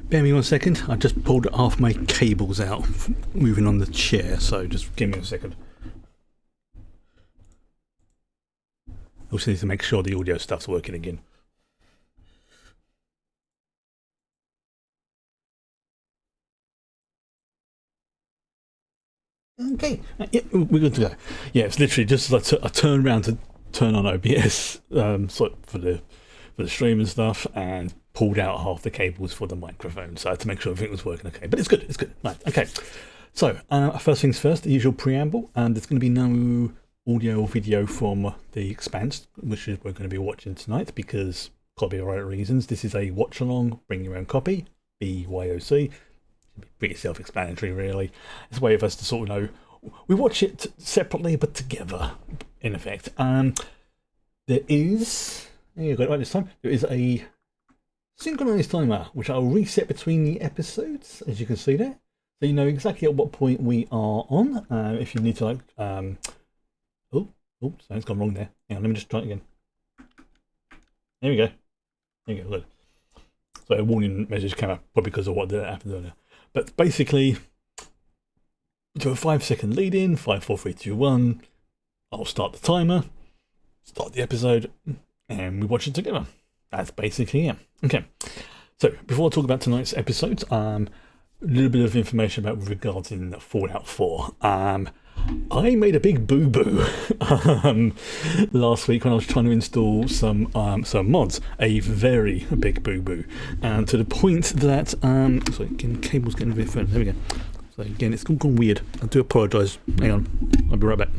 Bear me 1 second. I just pulled half my cables out, moving on the chair, so just give me a second. Also need to make sure the audio stuff's working again. Okay, yeah, we're good to go. Yeah, it's literally just like I turned around to turn on OBS so for the stream and stuff, and pulled out half the cables for the microphone, so I had to make sure everything was working okay. But it's good, Right, okay. So, first things first, the usual preamble, and there's going to be no audio or video from the Expanse, which is we're going to be watching tonight, because copyright reasons. This is a watch along, bring your own copy, BYOC. Pretty self-explanatory, really. It's a way of us to sort of know we watch it separately but together, in effect. There is, you got it right this time, there is a synchronized timer which I'll reset between the episodes, as you can see there, so you know exactly at what point we are on. If you need to, like, something's gone wrong there. Hang on, let me just try it again. There we go. There you go. Good. So a warning message came up probably because of what happened earlier. But basically, do a 5-second lead in, 5, 4, 3, 2, 1. I'll start the timer, start the episode, and we watch it together. That's basically it. Okay, so before I talk about tonight's episodes, a little bit of information about regarding Fallout 4. I made a big boo-boo last week when I was trying to install some mods. A very big boo-boo, and to the point that so again, cable's getting a bit further. There we go. So again, it's gone weird. I do apologise. Hang on, I'll be right back.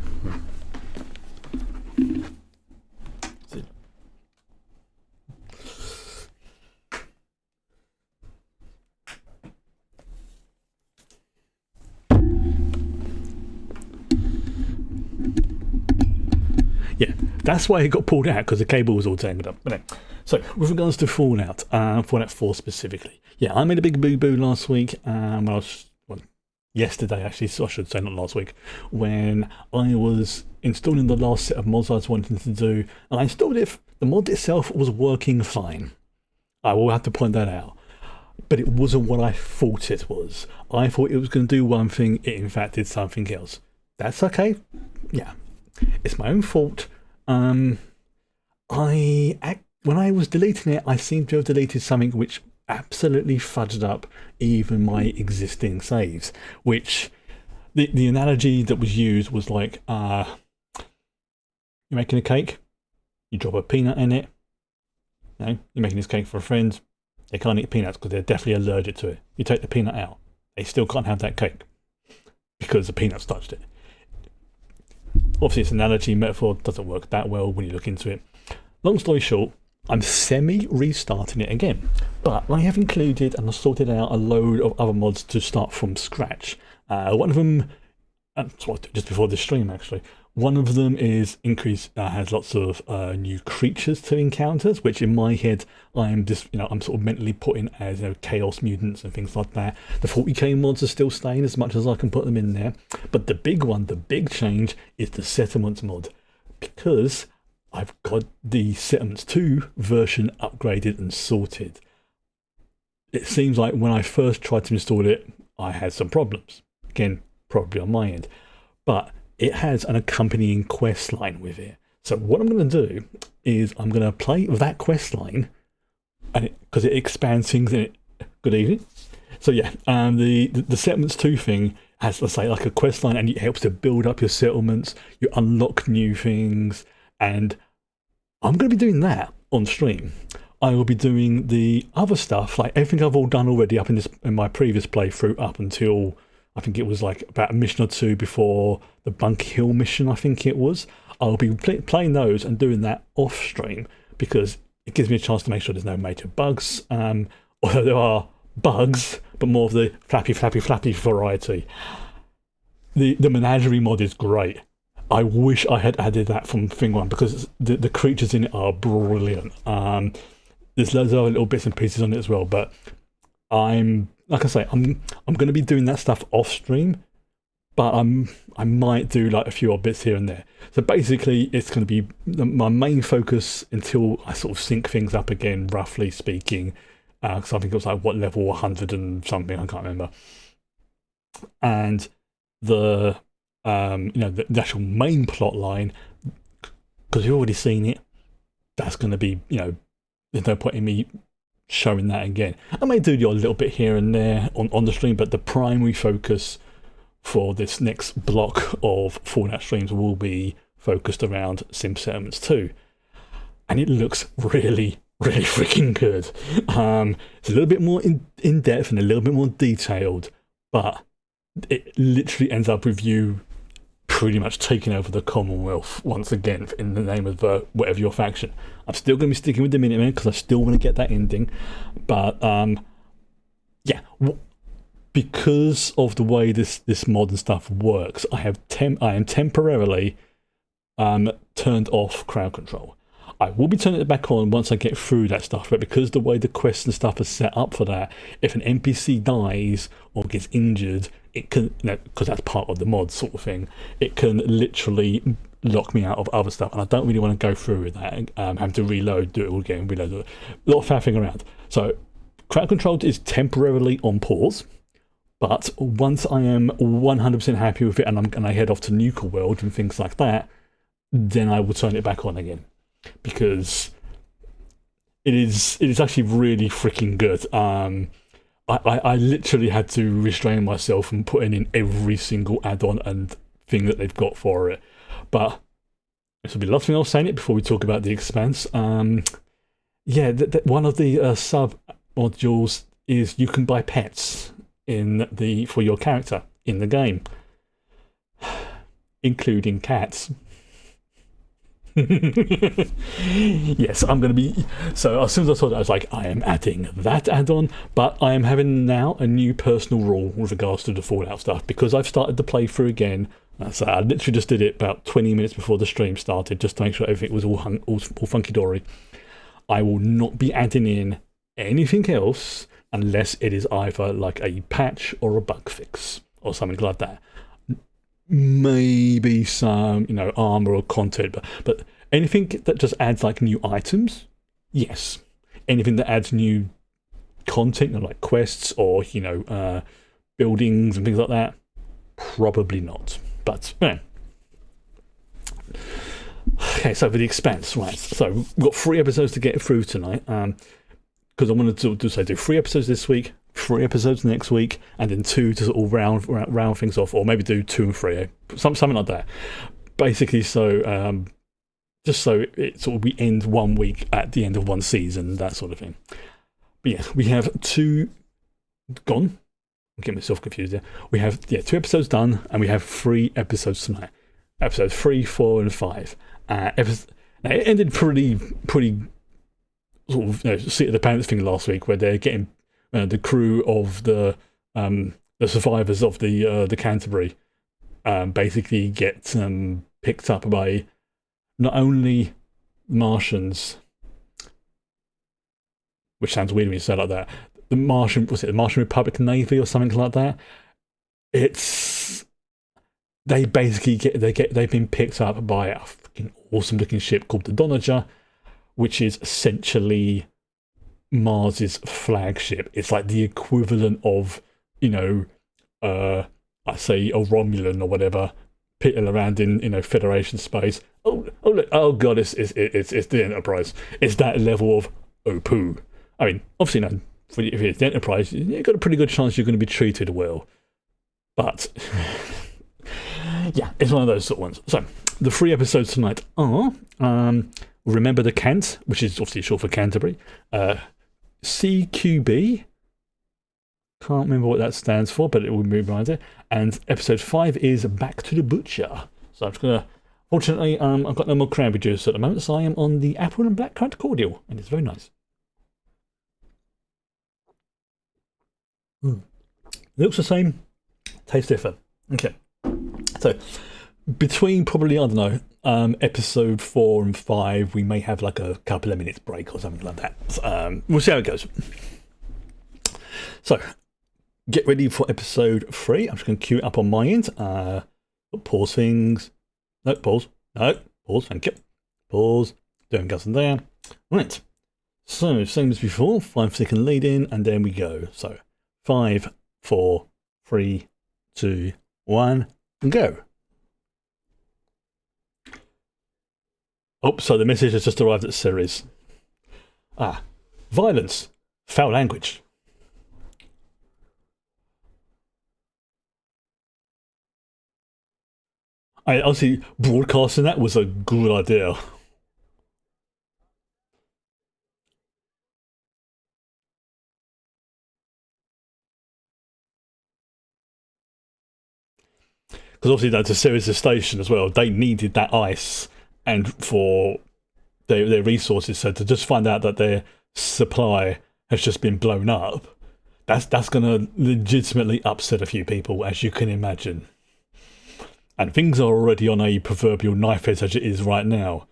Yeah, that's why it got pulled out, because the cable was all tangled up. But anyway, so with regards to Fallout 4 specifically, yeah, I made a big boo-boo last week. Yesterday actually, so I should say, not last week, when I was installing the last set of mods I was wanting to do, and I installed it. The mod itself was working fine. I will have to point that out. But it wasn't what I thought it was. I thought it was going to do one thing, it in fact did something else. That's okay. Yeah. It's my own fault. When I was deleting it, I seemed to have deleted something which absolutely fudged up even my existing saves. Which the analogy that was used was like, you're making a cake, you drop a peanut in it. You know, you're making this cake for a friend. They can't eat peanuts because they're definitely allergic to it. You take the peanut out, they still can't have that cake because the peanuts touched it. Obviously, it's an analogy, metaphor, doesn't work that well when you look into it. Long story short, I'm semi-restarting it again, but I have included and sorted out a load of other mods to start from scratch. One of them, just before the stream actually, one of them is has lots of new creatures to encounters, which in my head I'm sort of mentally putting as chaos mutants and things like that. The 40k mods are still staying as much as I can put them in there, but the big one, the big change, is the settlements mod, because I've got the Settlements 2 version upgraded and sorted. It seems like when I first tried to install it, I had some problems. Again, probably on my end, but it has an accompanying quest line with it. So what I'm going to do is I'm going to play that quest line, and because it expands things in it. Good evening. So yeah, the Settlements 2 thing has, let's say, like a quest line, and it helps to build up your settlements. You unlock new things, and I'm going to be doing that on stream. I will be doing the other stuff, like everything I've all done already up in my previous playthrough, up until I think it was like about a mission or two before the Bunker Hill mission, I think it was. I'll be playing those and doing that off stream, because it gives me a chance to make sure there's no major bugs. Although there are bugs, but more of the flappy variety. The menagerie mod is great. I wish I had added that from thing one, because the creatures in it are brilliant. There's loads of other little bits and pieces on it as well, but like I say, I'm going to be doing that stuff off stream, but I might do like a few odd bits here and there. So basically, it's going to be my main focus until I sort of sync things up again, roughly speaking, because I think it was like what level 100 and something, I can't remember. And the the actual main plot line, because you've already seen it, that's going to be, there's no point in me showing that again. I may do a little bit here and there on the stream, but the primary focus for this next block of Fallout streams will be focused around Sim Settlements 2. And it looks really, really freaking good. It's a little bit more in depth and a little bit more detailed, but it literally ends up with you pretty much taking over the Commonwealth once again in the name of whatever your faction. I'm still going to be sticking with the Minutemen because I still want to get that ending, but because of the way this modern stuff works, I am temporarily turned off crowd control. I will be turning it back on once I get through that stuff, but because the way the quests and stuff are set up for that, if an NPC dies or gets injured, it can, because that's part of the mod sort of thing, it can literally lock me out of other stuff, and I don't really want to go through with that, having to reload, do it all again, reload it. A lot of faffing around. So crowd control is temporarily on pause, but once I am 100% happy with it and I head off to Nuka World and things like that, then I will turn it back on again. Because it is actually really freaking good. I literally had to restrain myself from putting in every single add-on and thing that they've got for it. But this will be the last thing I'll say in it before we talk about the Expanse. One of the sub modules is you can buy pets for your character in the game, including cats. Yes, I'm going to be. So as soon as I saw that, I was like, I am adding that add-on, but I am having now a new personal rule with regards to the Fallout stuff because I've started the playthrough again. So I literally just did it about 20 minutes before the stream started, just to make sure everything was all funky-dory. I will not be adding in anything else unless it is either like a patch or a bug fix or something like that. Maybe some, armor or content, but anything that just adds like new items, yes. Anything that adds new content, like quests or buildings and things like that, probably not. But okay, so for the Expanse, right? So we've got 3 episodes to get through tonight. Because I wanted to do 3 episodes this week, 3 episodes next week, and then 2 to sort of round things off, or maybe do 2 and 3, something like that. Basically, so just so it sort of we end 1 week at the end of 1 season, that sort of thing. But yeah, we have 2 gone. I'm getting myself confused there. We have 2 episodes done, and we have 3 episodes tonight. Episodes 3, 4, and 5. It ended pretty sort of seat of the pants thing last week, where they're getting the crew of the survivors of the Canterbury basically get picked up by not only Martians, which sounds weird when you say it like that. The Martian Republic Navy or something like that. They've been picked up by a fucking awesome looking ship called the Donager, which is essentially Mars's flagship. It's like the equivalent of, I say a Romulan or whatever, pitting around in Federation space. Oh look! Oh god! It's the Enterprise. It's that level of poo. I mean, obviously, no. If it's the Enterprise, you've got a pretty good chance you're going to be treated well. But yeah, it's one of those sort of ones. So the 3 episodes tonight are Remember the Cant, which is obviously short for Canterbury. CQB. Can't remember what that stands for, but it will be reminded. And episode 5 is Back to the Butcher. So I'm just going to... Fortunately, I've got no more cranberry juice at the moment, so I am on the apple and blackcurrant cordial, and it's very nice. Looks the same, tastes different. Okay. So, between probably, I don't know, episode 4 and 5, we may have like a couple of minutes break or something like that. So, we'll see how it goes. So, get ready for episode 3. I'm just going to queue it up on my end. Pause things. No, pause. No, pause. Thank you. Pause. Doing goes in there. Right. So, same as before, 5 second lead in, and then we go. So, 5, 4, 3, 2, 1, and go. Oh, so the message has just arrived at Ceres. Violence, foul language. I honestly, broadcasting that was a good idea. Because obviously that's a Ceres station as well. They needed that ice and for their resources. So to just find out that their supply has just been blown up, that's going to legitimately upset a few people, as you can imagine. And things are already on a proverbial knife edge as it is right now.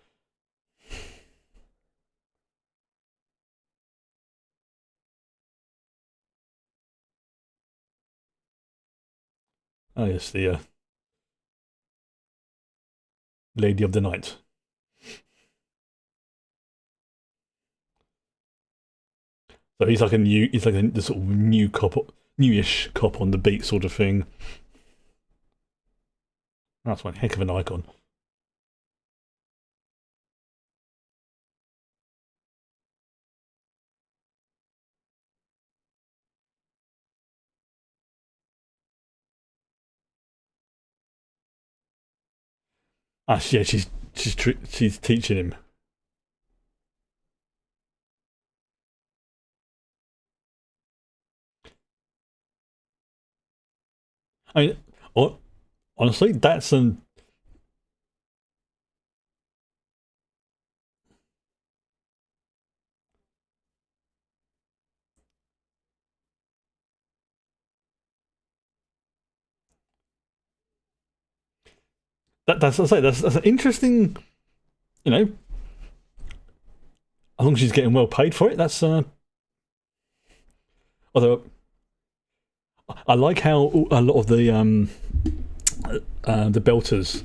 Oh yes, the Lady of the Night. So he's like the sort of new cop, newish cop on the beat sort of thing. That's one heck of an icon. Yeah, she's teaching him. I mean, honestly, that's an interesting. You know, as long as she's getting well paid for it, that's. Although I like how a lot of the belters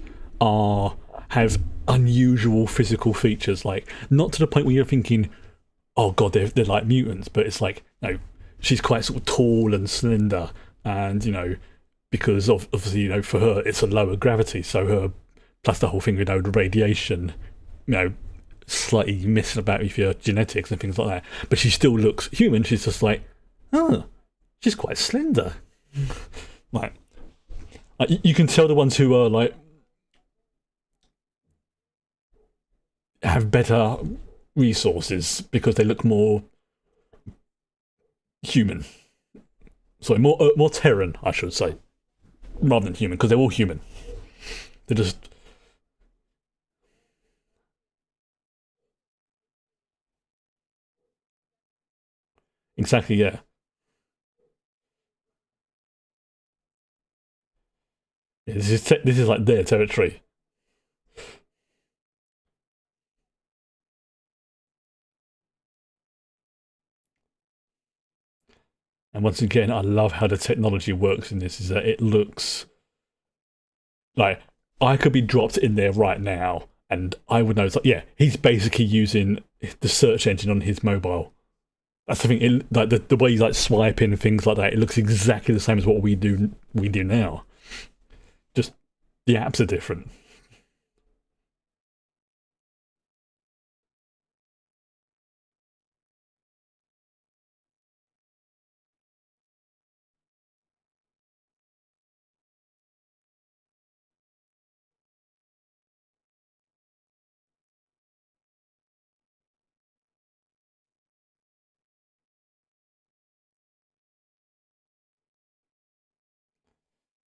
have unusual physical features, like not to the point where you're thinking, oh god, they're like mutants, but it's like, she's quite sort of tall and slender, and because of obviously, for her it's a lower gravity, so her plus the whole thing with the radiation, slightly messing about with your genetics and things like that. But she still looks human. She's just like, oh, she's quite slender. Like, you can tell the ones who are like have better resources because they look more human. Sorry, more Terran, I should say, rather than human, because they're all human. They're just exactly, yeah. Yeah, this is like their territory. And once again, I love how the technology works in this. Is that it looks like I could be dropped in there right now, and I would know. It's like, yeah, he's basically using the search engine on his mobile. That's the thing. Like the way he's like swiping and things like that. It looks exactly the same as what we do now. Just the apps are different.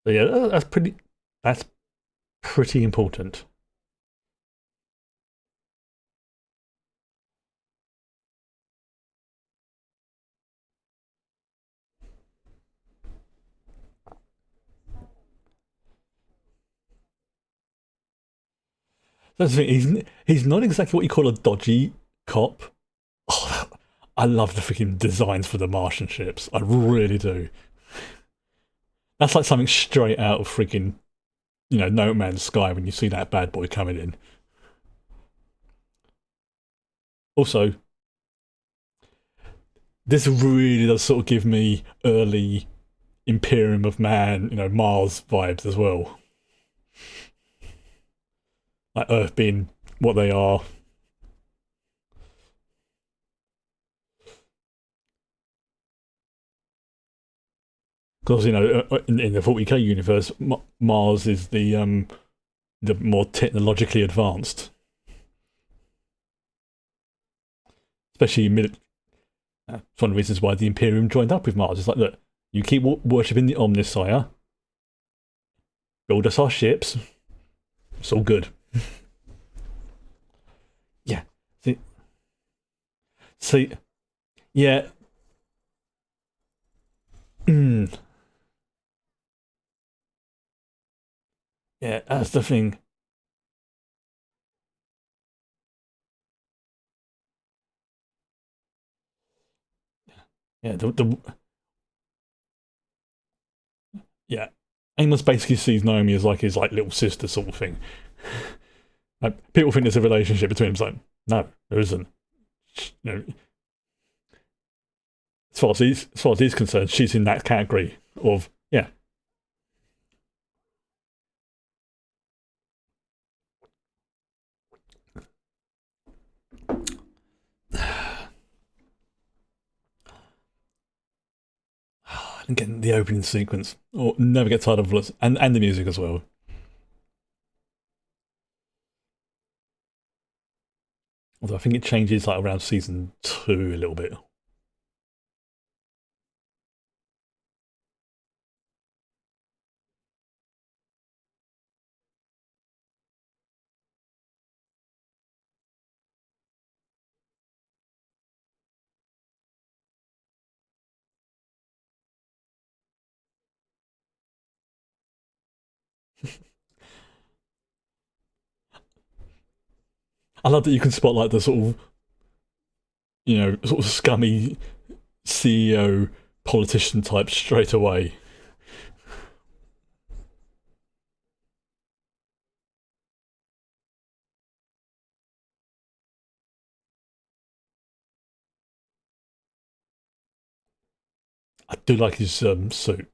So yeah, That's pretty important. That's the thing. He's not exactly what you call a dodgy cop. Oh, I love the freaking designs for the Martian ships. I really do. That's like something straight out of freaking, No Man's Sky when you see that bad boy coming in. Also, this really does sort of give me early Imperium of Man, Mars vibes as well. Like Earth being what they are. Because in the 40k universe, Mars is the more technologically advanced, especially it's one of the reasons why the Imperium joined up with Mars. It's like, look, you keep worshipping the Omnissiah, build us our ships, it's all good. Yeah. See, see yeah. Mm, yeah, that's the thing. Yeah, yeah. Amos basically sees Naomi as like his like little sister sort of thing. Like, people think there's a relationship between them. It's like, no, there isn't. You know, as far as he's concerned, she's in that category of yeah. And getting the opening sequence, or never get tired of and the music as well. Although I think it changes like around season 2 a little bit. I love that you can spot like the sort of sort of scummy CEO politician type straight away. I do like his suit.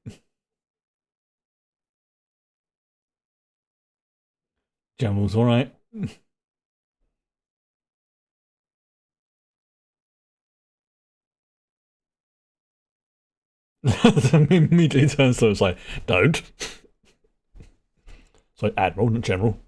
Jamal's all right. Immediately turns to him, it's like, don't. It's like Admiral, not General.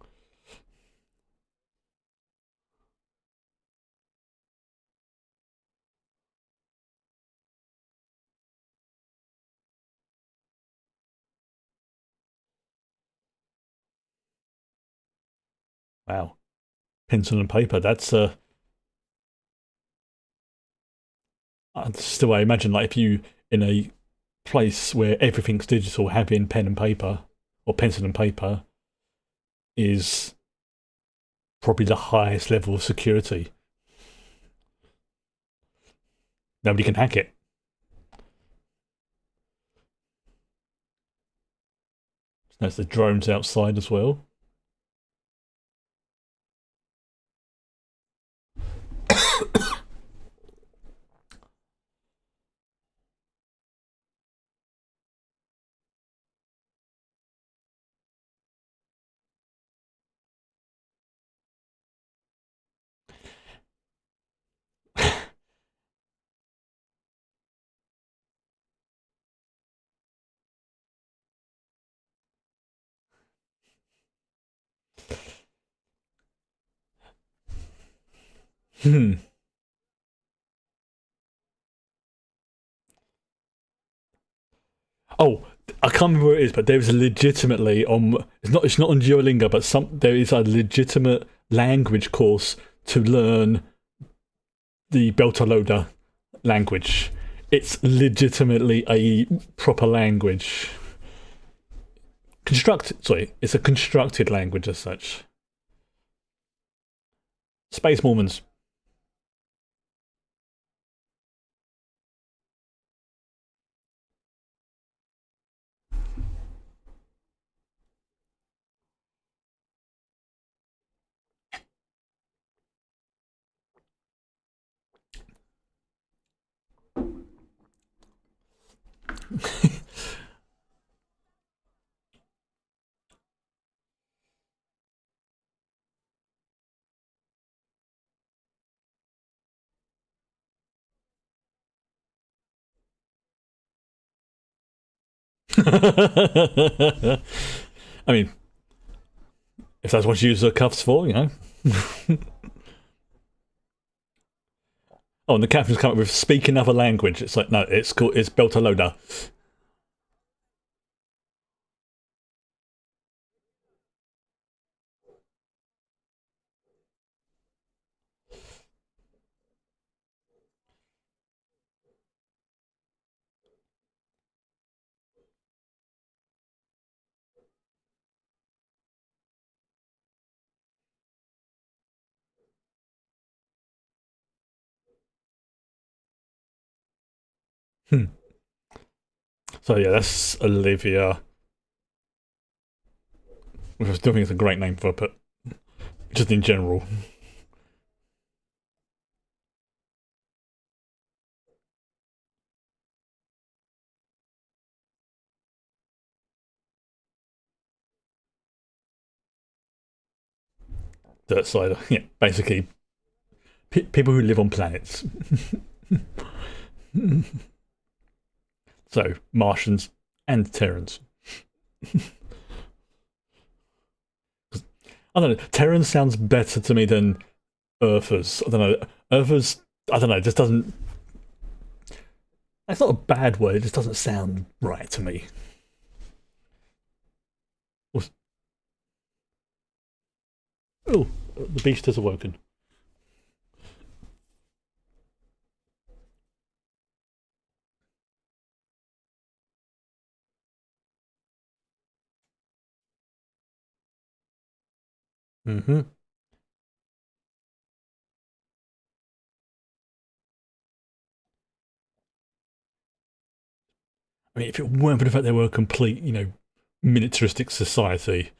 Wow. Pencil and paper. That's the way I imagine. Like if you in a place where everything's digital, having pen and paper or pencil and paper is probably the highest level of security. Nobody can hack it. There's the drones outside as well. Hmm. Oh, I can't remember where it is, but there is a legitimately on. It's not on Duolingo, but there is a legitimate language course to learn the Beltalowda language. It's legitimately a proper language. Sorry, it's a constructed language as such. Space Mormons. I mean, if that's what you use the cuffs for, you know. Oh, and the captain's come up with speak another language. It's like, no, it's called, it's Beltalowda. Hmm. So yeah, that's Olivia. Which I still think it's a great name for her, but just in general. Dirt side, yeah, basically people who live on planets. So Martians and Terrans. I don't know. Terran sounds better to me than Earthers. I don't know. Earthers, I don't know. It just doesn't. It's not a bad word. It just doesn't sound right to me. Oh, the beast has awoken. Mm-hmm. I mean, if it weren't for the fact they were a complete, militaristic society,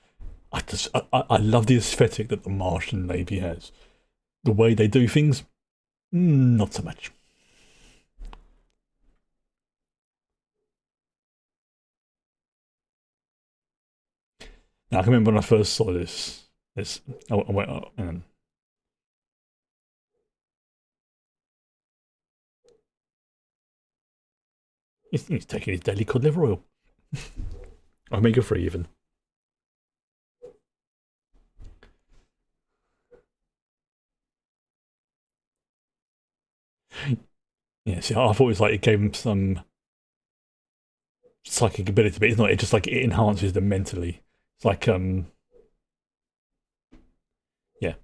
I love the aesthetic that the Martian Navy has. The way they do things, not so much. Now, I can remember when I first saw this. I went, oh, and he's taking his daily cod liver oil. Omega 3 even. Yeah, see, I thought it was like it gave him some psychic ability, but it's not. It just like it enhances them mentally. It's like yeah,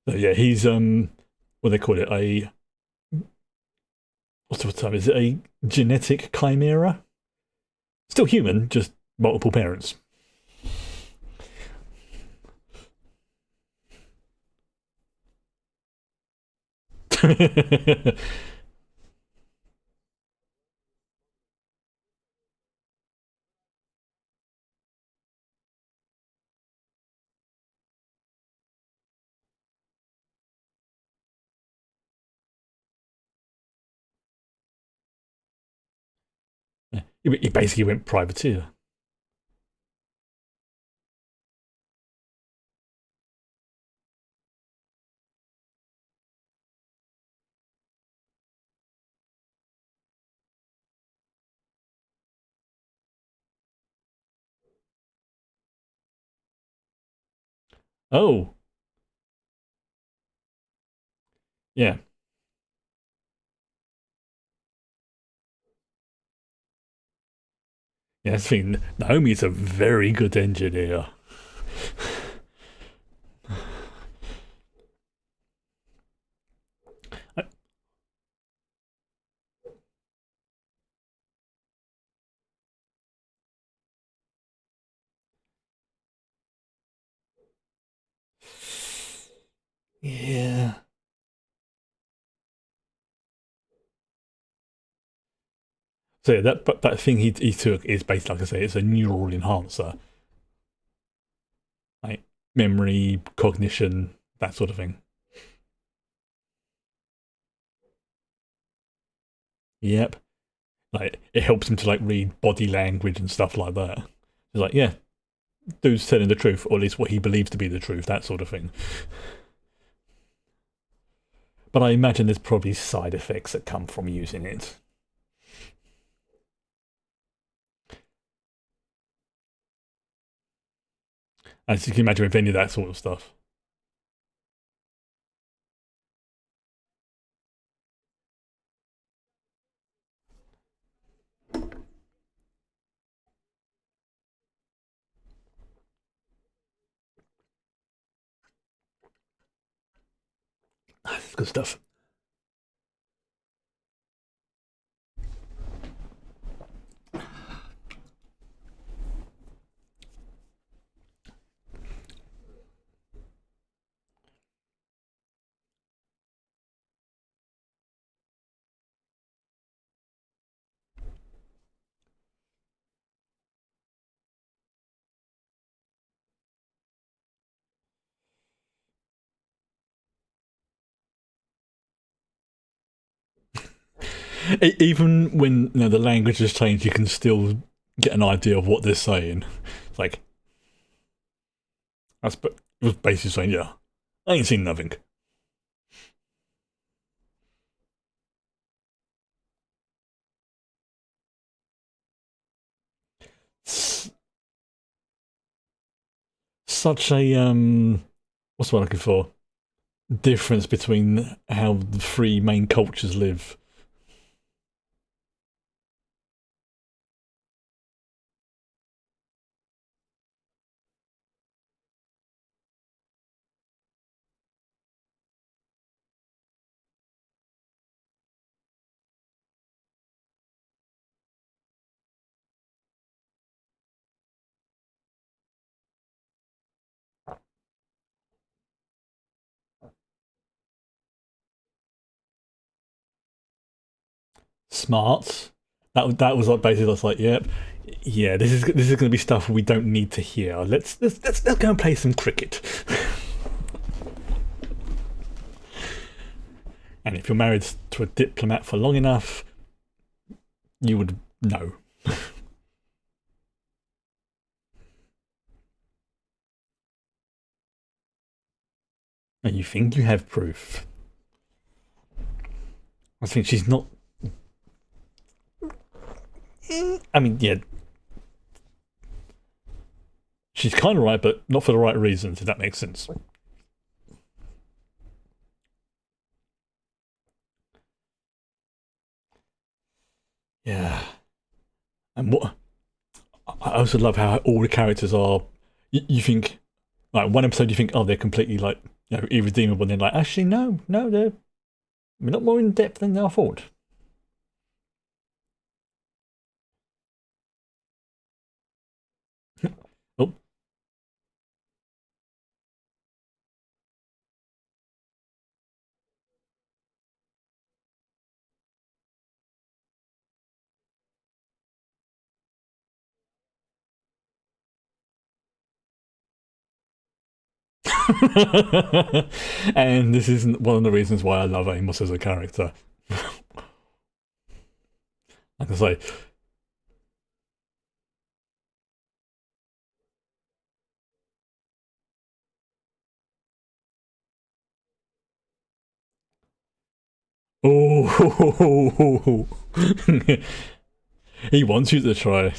so, yeah. He's what do they call it? A what's the term? Is it a genetic chimera? Still human, just multiple parents. He basically went privateer. Oh, yeah. Yeah, that's the thing. Naomi's a very good engineer. Yeah. So yeah, that thing he took is basically, like I say, it's a neural enhancer, like memory, cognition, that sort of thing. Yep, like it helps him to like read body language and stuff like that. It's like, yeah, dude's telling the truth, or at least what he believes to be the truth, that sort of thing. But I imagine there's probably side effects that come from using it. As you can imagine with any of that sort of stuff. That's good stuff. Even when the language has changed, you can still get an idea of what they're saying. It's like it was basically saying, "Yeah, I ain't seen nothing." Such a what's the word I'm looking for? Difference between how the three main cultures live. Smart. That was like basically that's like, yep, yeah, this is going to be stuff we don't need to hear. Let's go and play some cricket. And if you're married to a diplomat for long enough, you would know. And you think you have proof. I think she's not. I mean, yeah, she's kind of right, but not for the right reasons, if that makes sense. Yeah. And what I also love how all the characters are. You think, like, one episode you think, oh, they're completely like, irredeemable, and then like, actually, no, no, they're a lot more in depth than I thought. Oh, and this is one of the reasons why I love Amos as a character. Like I say, oh, he wants you to try.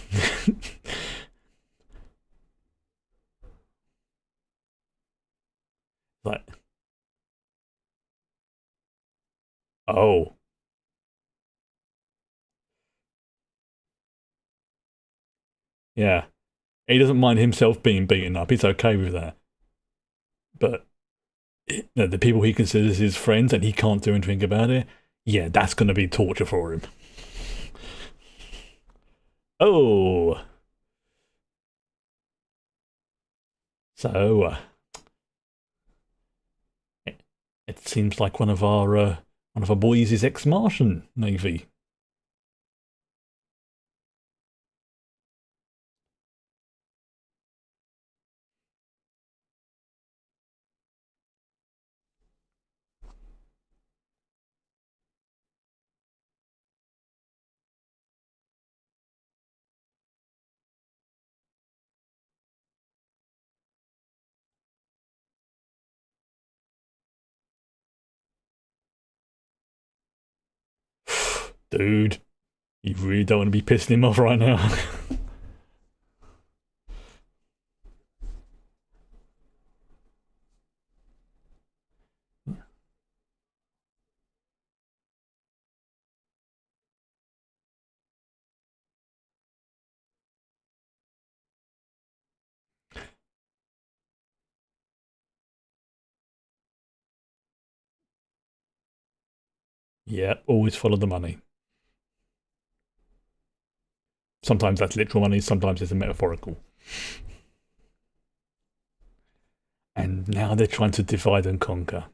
Like, oh, yeah. He doesn't mind himself being beaten up. He's okay with that. But the people he considers his friends and he can't do anything about it, yeah, that's going to be torture for him. Oh, so it seems like one of our boys is ex-Martian Navy. Dude, you really don't want to be pissing him off right now. Yeah, always follow the money. Sometimes that's literal money, sometimes it's a metaphorical. And now they're trying to divide and conquer.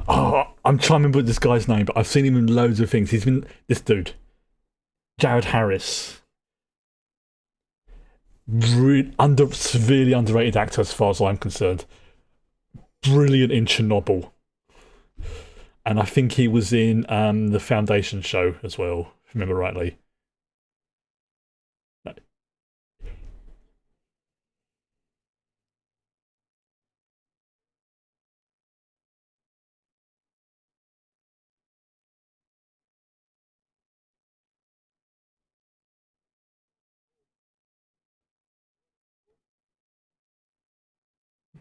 Oh, I'm trying to remember this guy's name, but I've seen him in loads of things. He's been this dude, Jared Harris. Severely underrated actor as far as I'm concerned. Brilliant in Chernobyl. And I think he was in the Foundation show as well, if I remember rightly.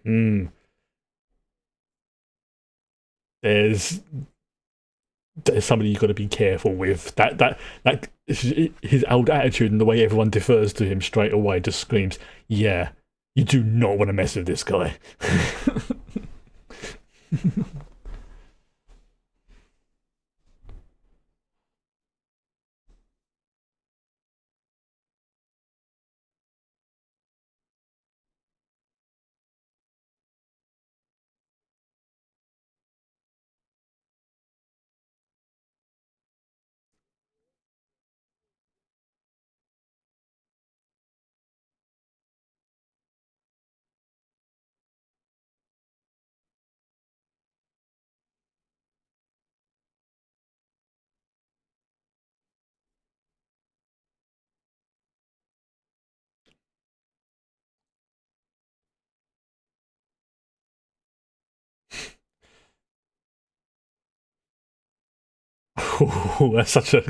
Mm, there's there's somebody you've got to be careful with. That his old attitude and the way everyone defers to him straight away just screams, yeah, you do not want to mess with this guy. Ooh, that's such a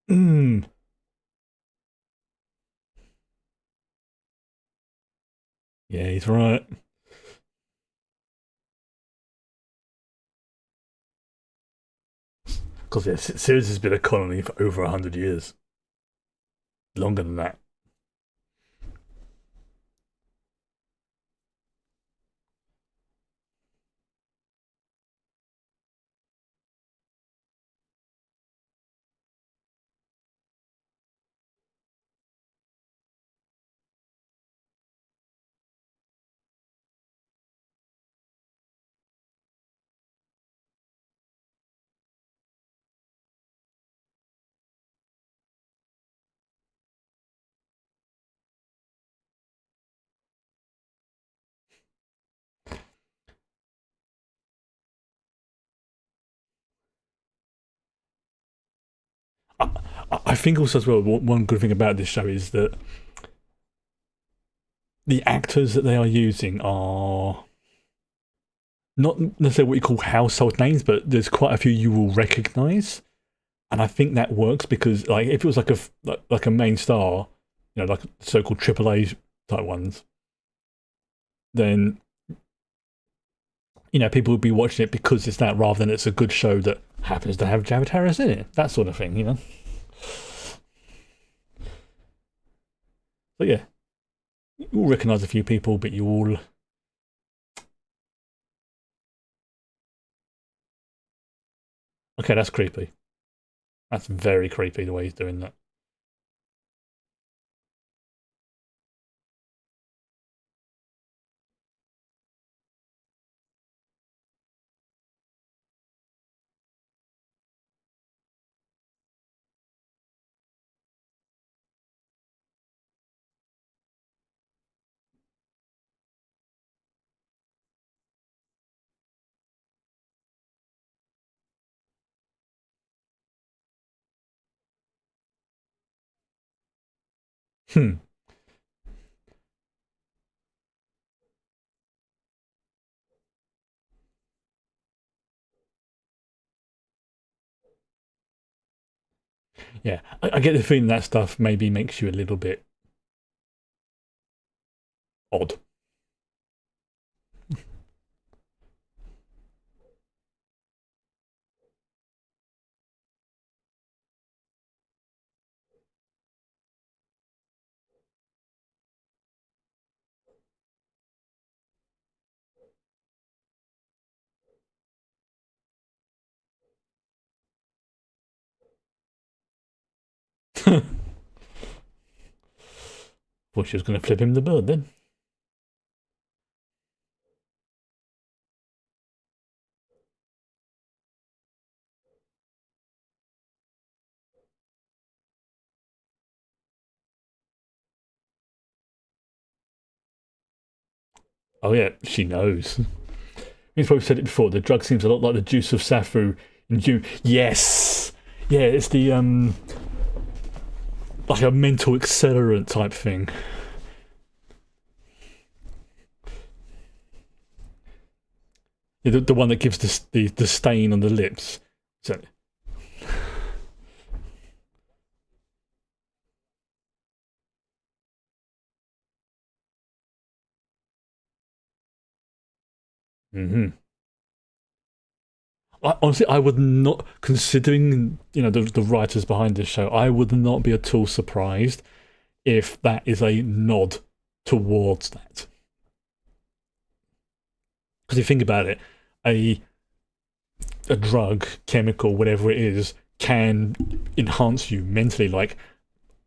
mm, yeah, he's right. Because yeah, Sirius has been a colony for over 100 years, longer than that. I, I think also as well, one good thing about this show is that the actors that they are using are not necessarily what you call household names, but there's quite a few you will recognise, and I think that works because like if it was like a main star, like so-called AAA type ones, then people would be watching it because it's that rather than it's a good show that happens to have Jared Harris in it, that sort of thing. So yeah, you'll recognise a few people, but you'll Okay, that's creepy. That's very creepy the way he's doing that. Hmm. Yeah, I get the feeling that stuff maybe makes you a little bit odd. Thought she was going to flip him the bird then. Oh yeah, she knows. He's probably said it before. The drug seems a lot like the juice of saffron in June. Yes, yeah, it's the like a mental accelerant type thing. Yeah, the one that gives the stain on the lips. So, mm-hmm. Honestly, I would not, considering the writers behind this show, I would not be at all surprised if that is a nod towards that. Because if you think about it, a a drug, chemical, whatever it is, can enhance you mentally. Like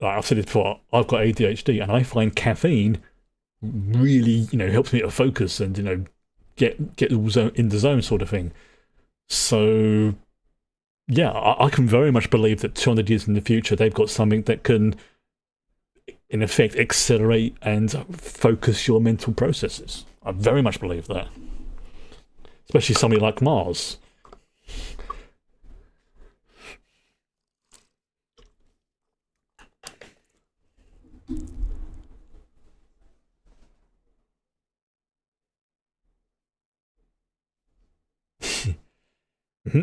I've said it before, I've got ADHD, and I find caffeine really, helps me to focus and get in the zone, sort of thing. So yeah, I can very much believe that 200 years in the future, they've got something that can, in effect, accelerate and focus your mental processes. I very much believe that, especially somebody like Mars.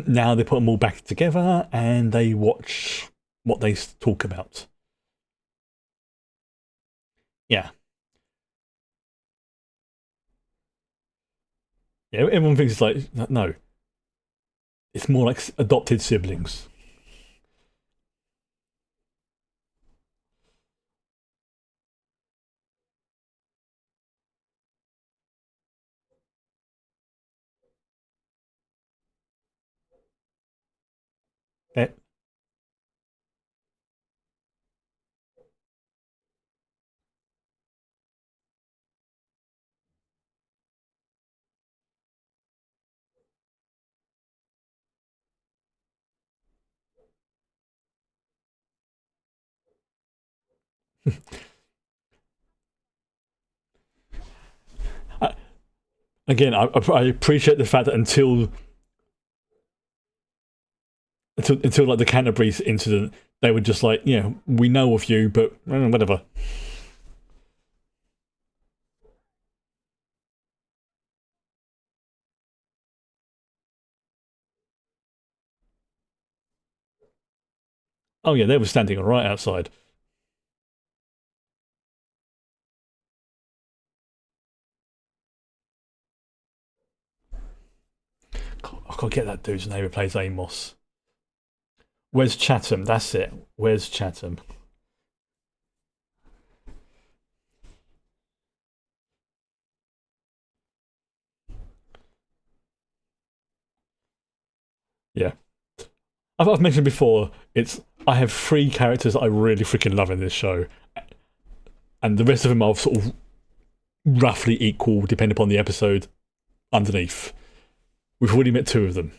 Now they put them all back together and they watch what they talk about. Yeah, yeah. Everyone thinks it's like no, it's more like adopted siblings. Eh, I, again, I appreciate the fact that until like the Canterbury incident, they were just like, yeah, we know of you, but whatever. Oh yeah, they were standing right outside. God, I can't get that dude's name who plays Amos. Where's Chatham? That's it. Where's Chatham? Yeah. I've mentioned before, it's I have three characters that I really freaking love in this show, and the rest of them are sort of roughly equal, depending upon the episode underneath. We've already met two of them.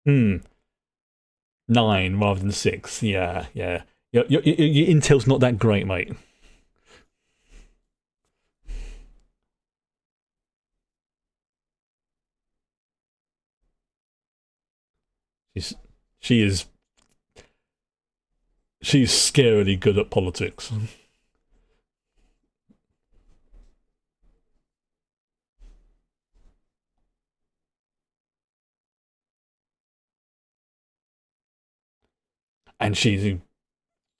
Hmm. Nine rather than six. Yeah, yeah. Your intel's not that great, mate. She's, she is she's scarily good at politics. And she's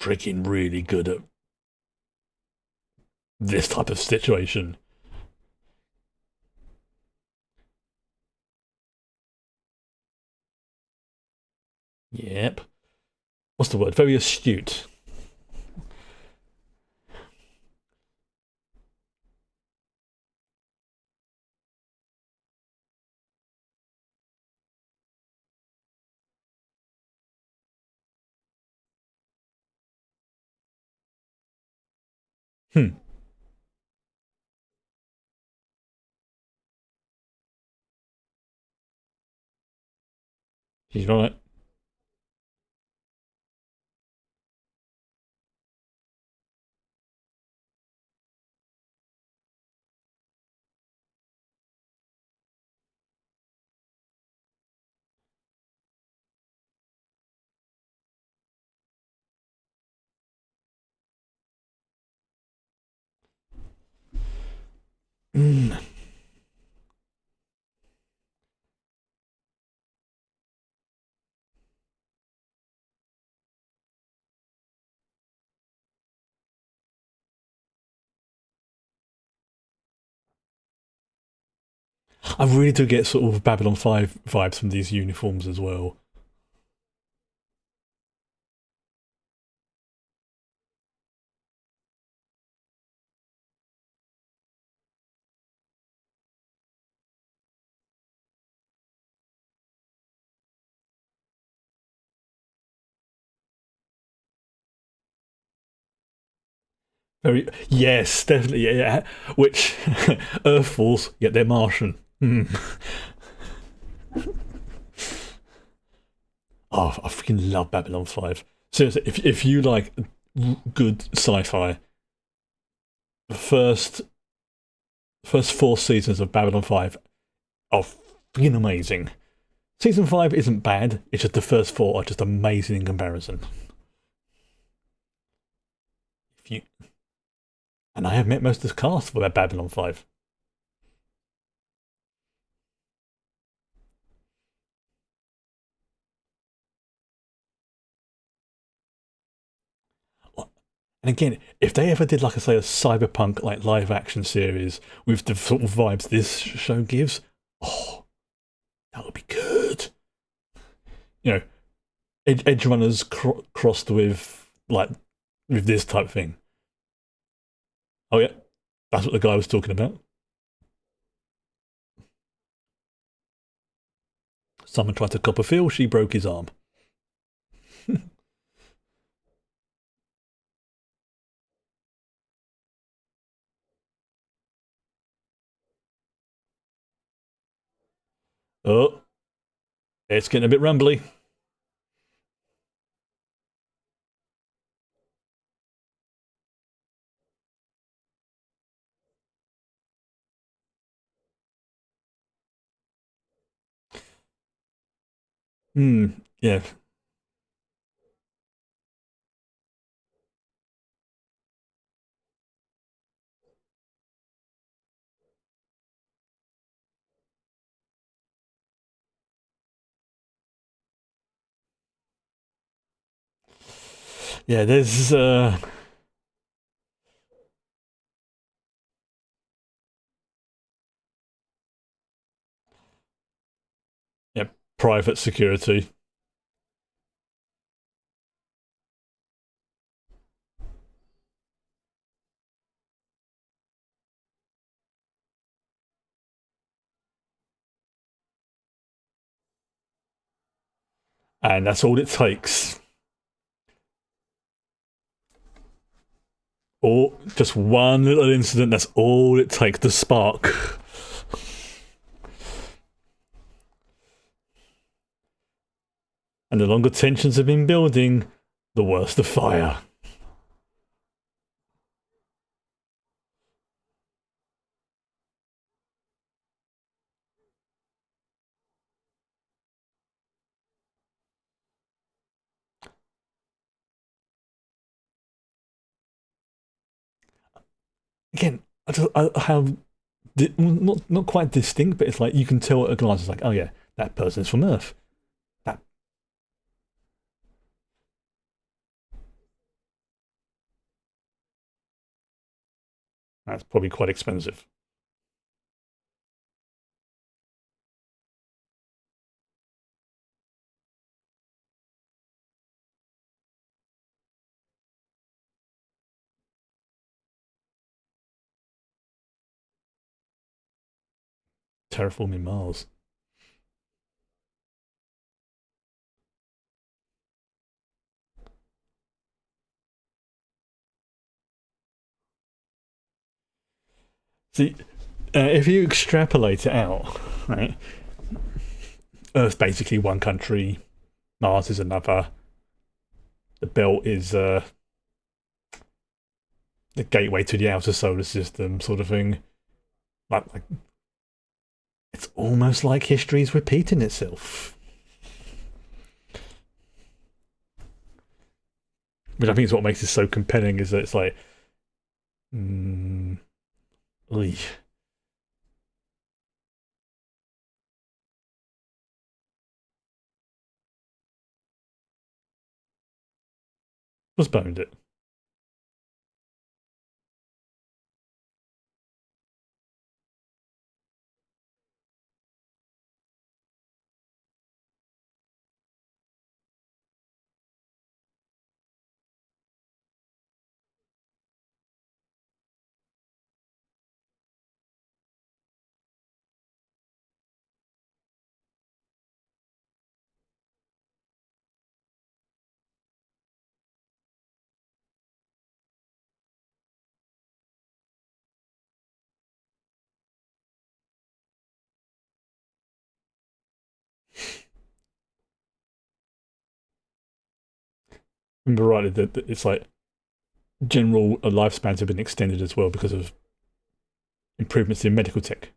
freaking really good at this type of situation. Yep. What's the word? Very astute. Hmm. She's right. Mm. I really do get sort of Babylon 5 vibes from these uniforms as well. Very yes, definitely, yeah. Which Earth Force, yet they're Martian. Mm. Oh, I freaking love Babylon 5. Seriously, if you like good sci-fi, the first four seasons of Babylon 5 are freaking amazing. Season 5 isn't bad, it's just the first four are just amazing in comparison. If you And I have met most of the cast for Babylon 5. And again, if they ever did, like I say, a cyberpunk like live action series with the sort of vibes this show gives, oh, that would be good. You know, Edge Runners crossed with like with this type of thing. Oh yeah, that's what the guy was talking about. Someone tried to cop a feel, she broke his arm. Oh, it's getting a bit rumbly. Hmm. Yeah. Yeah. There's yeah private security. And that's all it takes. Or just one little incident, that's all it takes, the spark. And the longer tensions have been building, the worse the fire. Again, I have not quite distinct, but it's like you can tell at a glance. It's like, oh yeah, that person's from Earth. That that's probably quite expensive. Terraforming Mars. See, if you extrapolate it out, right? Earth's basically one country, Mars is another. The belt is the gateway to the outer solar system, sort of thing. Like it's almost like history's repeating itself, which I think is what makes it so compelling. Is that it's like, mm, postponed it. Remember rightly that it's like general lifespans have been extended as well because of improvements in medical tech.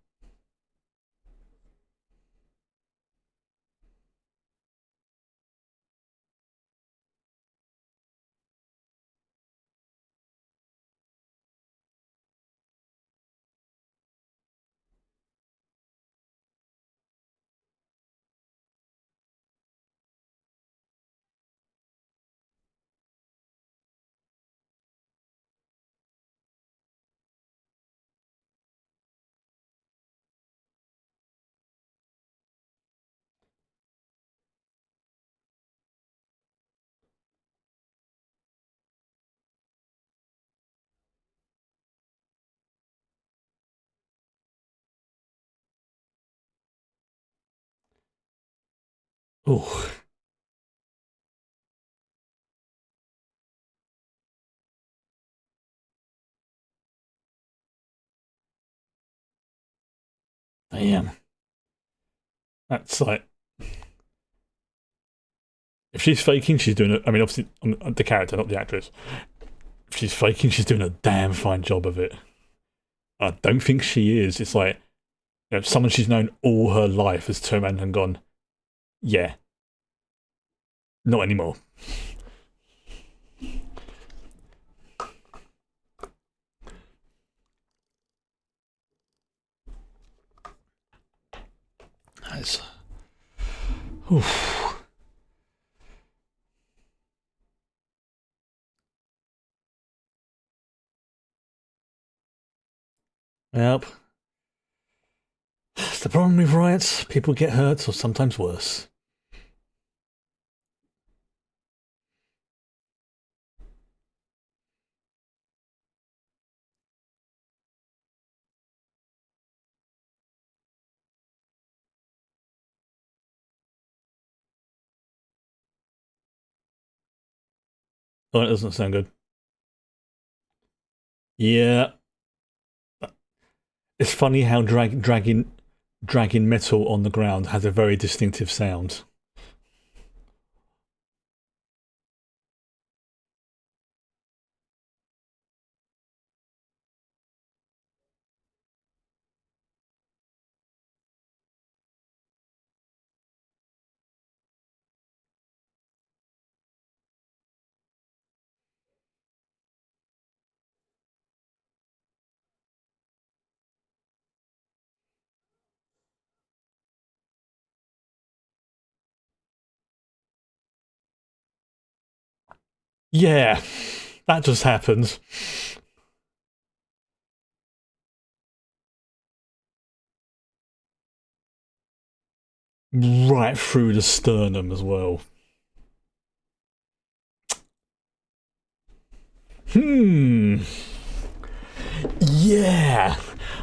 Oh, damn. That's like, if she's faking, she's doing it. I mean, obviously, the character, not the actress. If she's faking, she's doing a damn fine job of it. I don't think she is. It's like, someone she's known all her life has turned around and gone, yeah, not anymore. That's. Oof. Yep. It's the problem with riots. People get hurt, or sometimes worse. Oh, it doesn't sound good. Yeah, it's funny how dragging metal on the ground has a very distinctive sound. Yeah, that just happens. Right through the sternum as well. Hmm. Yeah.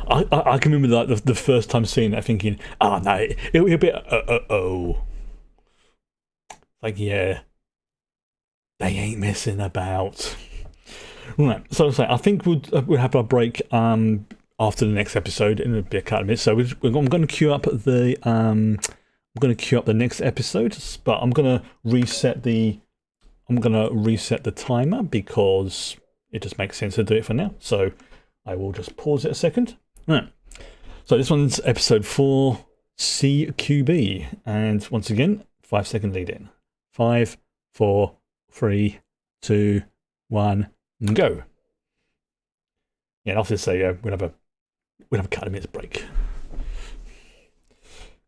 I can remember like the first time seeing that, thinking, "Oh no, it'll be a bit oh." Like, yeah, they ain't messing about. Right. So I think we'll have our break after the next episode in a couple of minutes. So I'm going to queue up the next episode, but I'm gonna reset the timer because it just makes sense to do it for now. So I will just pause it a second. Right. So this one's episode 4, CQB, and once again, 5 second lead in. 5, 4, 3, 2, 1, go. Yeah, after this, we'll have a couple of minutes break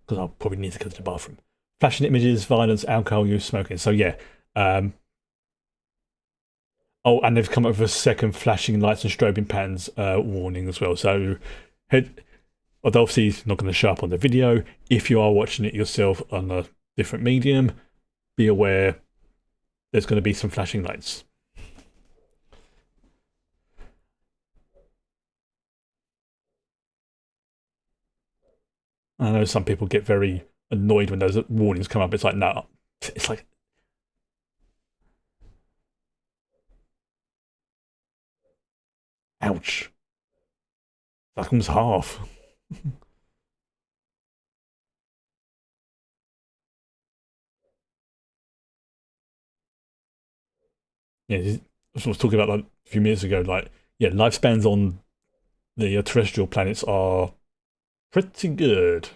because I'll probably need to go to the bathroom. Flashing images, violence, alcohol use, smoking. So yeah. Oh, and they've come up with a second flashing lights and strobing patterns warning as well. So, although obviously it's not going to show up on the video, if you are watching it yourself on a different medium, be aware there's going to be some flashing lights. I know some people get very annoyed when those warnings come up. It's like, no, it's like, ouch. That comes half. Yeah, I was talking about like a few minutes ago. Like, yeah, lifespans on the terrestrial planets are pretty good.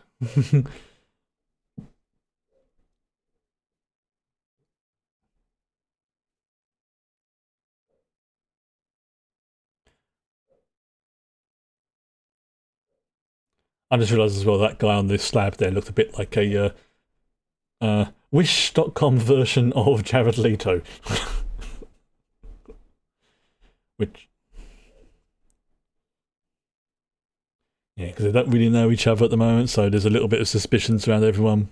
I just realised as well that guy on this slab there looked a bit like a Wish.com version of Jared Leto. Which, yeah, because they don't really know each other at the moment, so there's a little bit of suspicions around everyone.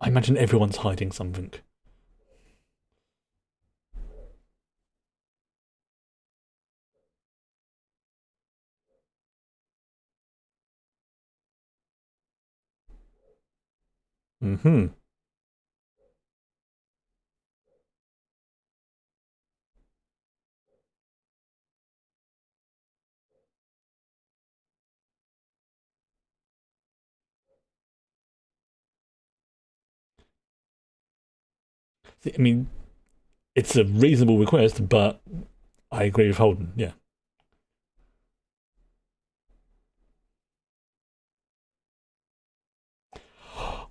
I imagine everyone's hiding something. Mm-hmm. I mean, it's a reasonable request, but I agree with Holden, yeah.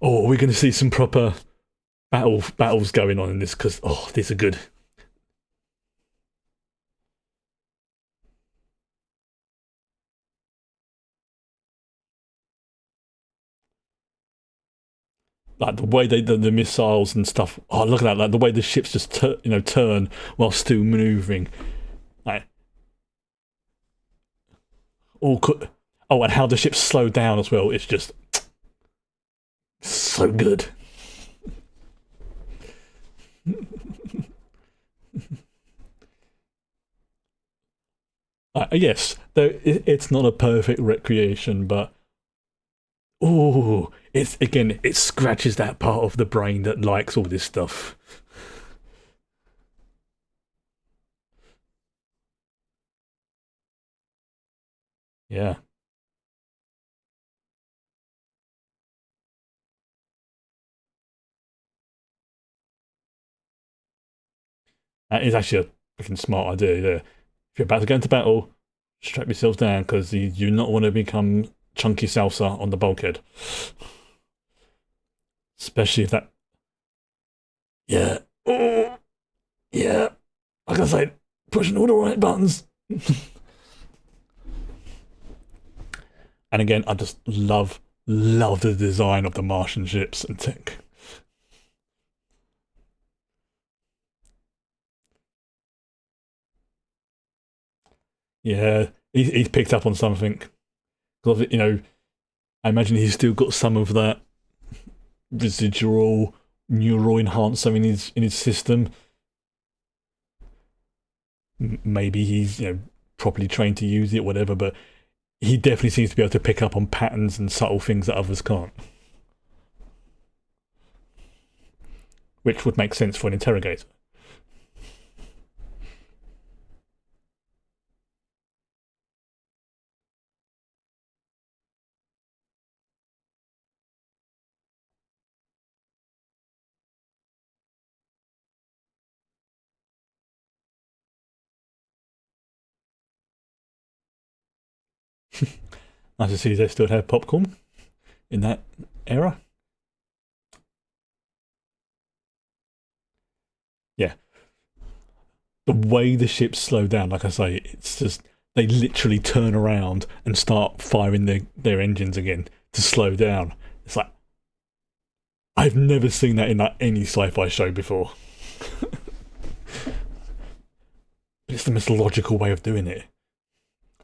Oh, we're going to see some proper battles going on in this because these are good. Like the way the missiles and stuff. Oh, look at that! Like the way the ships just turn while still manoeuvring. Like oh, and how the ships slow down as well. It's just So good. Yes, though it's not a perfect recreation, but oh, it's again, it scratches that part of the brain that likes all this stuff. Yeah, that is actually a freaking smart idea. Yeah. If you're about to go into battle, strap yourselves down because you do not want to become chunky salsa on the bulkhead, especially if that. Yeah, oh, yeah. Like I say, pushing all the right buttons. And again, I just love the design of the Martian ships and tech. Yeah, he's picked up on something. You know, I imagine he's still got some of that residual neural enhancer in his system. Maybe he's properly trained to use it, whatever. But he definitely seems to be able to pick up on patterns and subtle things that others can't, which would make sense for an interrogator. Nice to see they still have popcorn in that era. Yeah, the way the ships slow down, like I say, it's just they literally turn around and start firing their engines again to slow down. It's like I've never seen that in like any sci-fi show before. But it's the most logical way of doing it.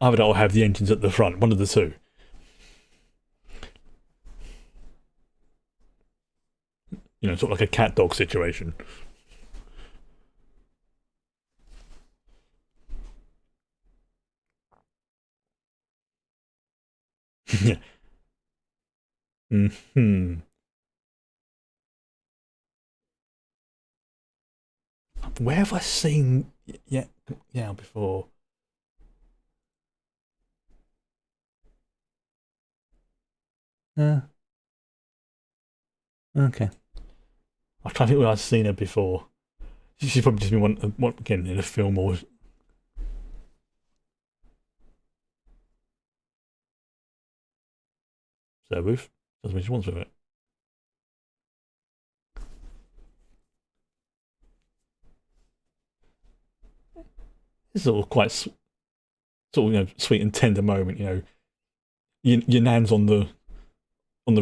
Either that or have the engines at the front, one of the two. Sort of like a cat dog situation. Yeah. Hmm. Where have I seen yeah before? Uh, okay. I'm trying to think where I've seen her before. She's probably just been one again in a film or so with. Doesn't mean she wants with it. It's sort of quite sort of sweet and tender moment. Your nan's on the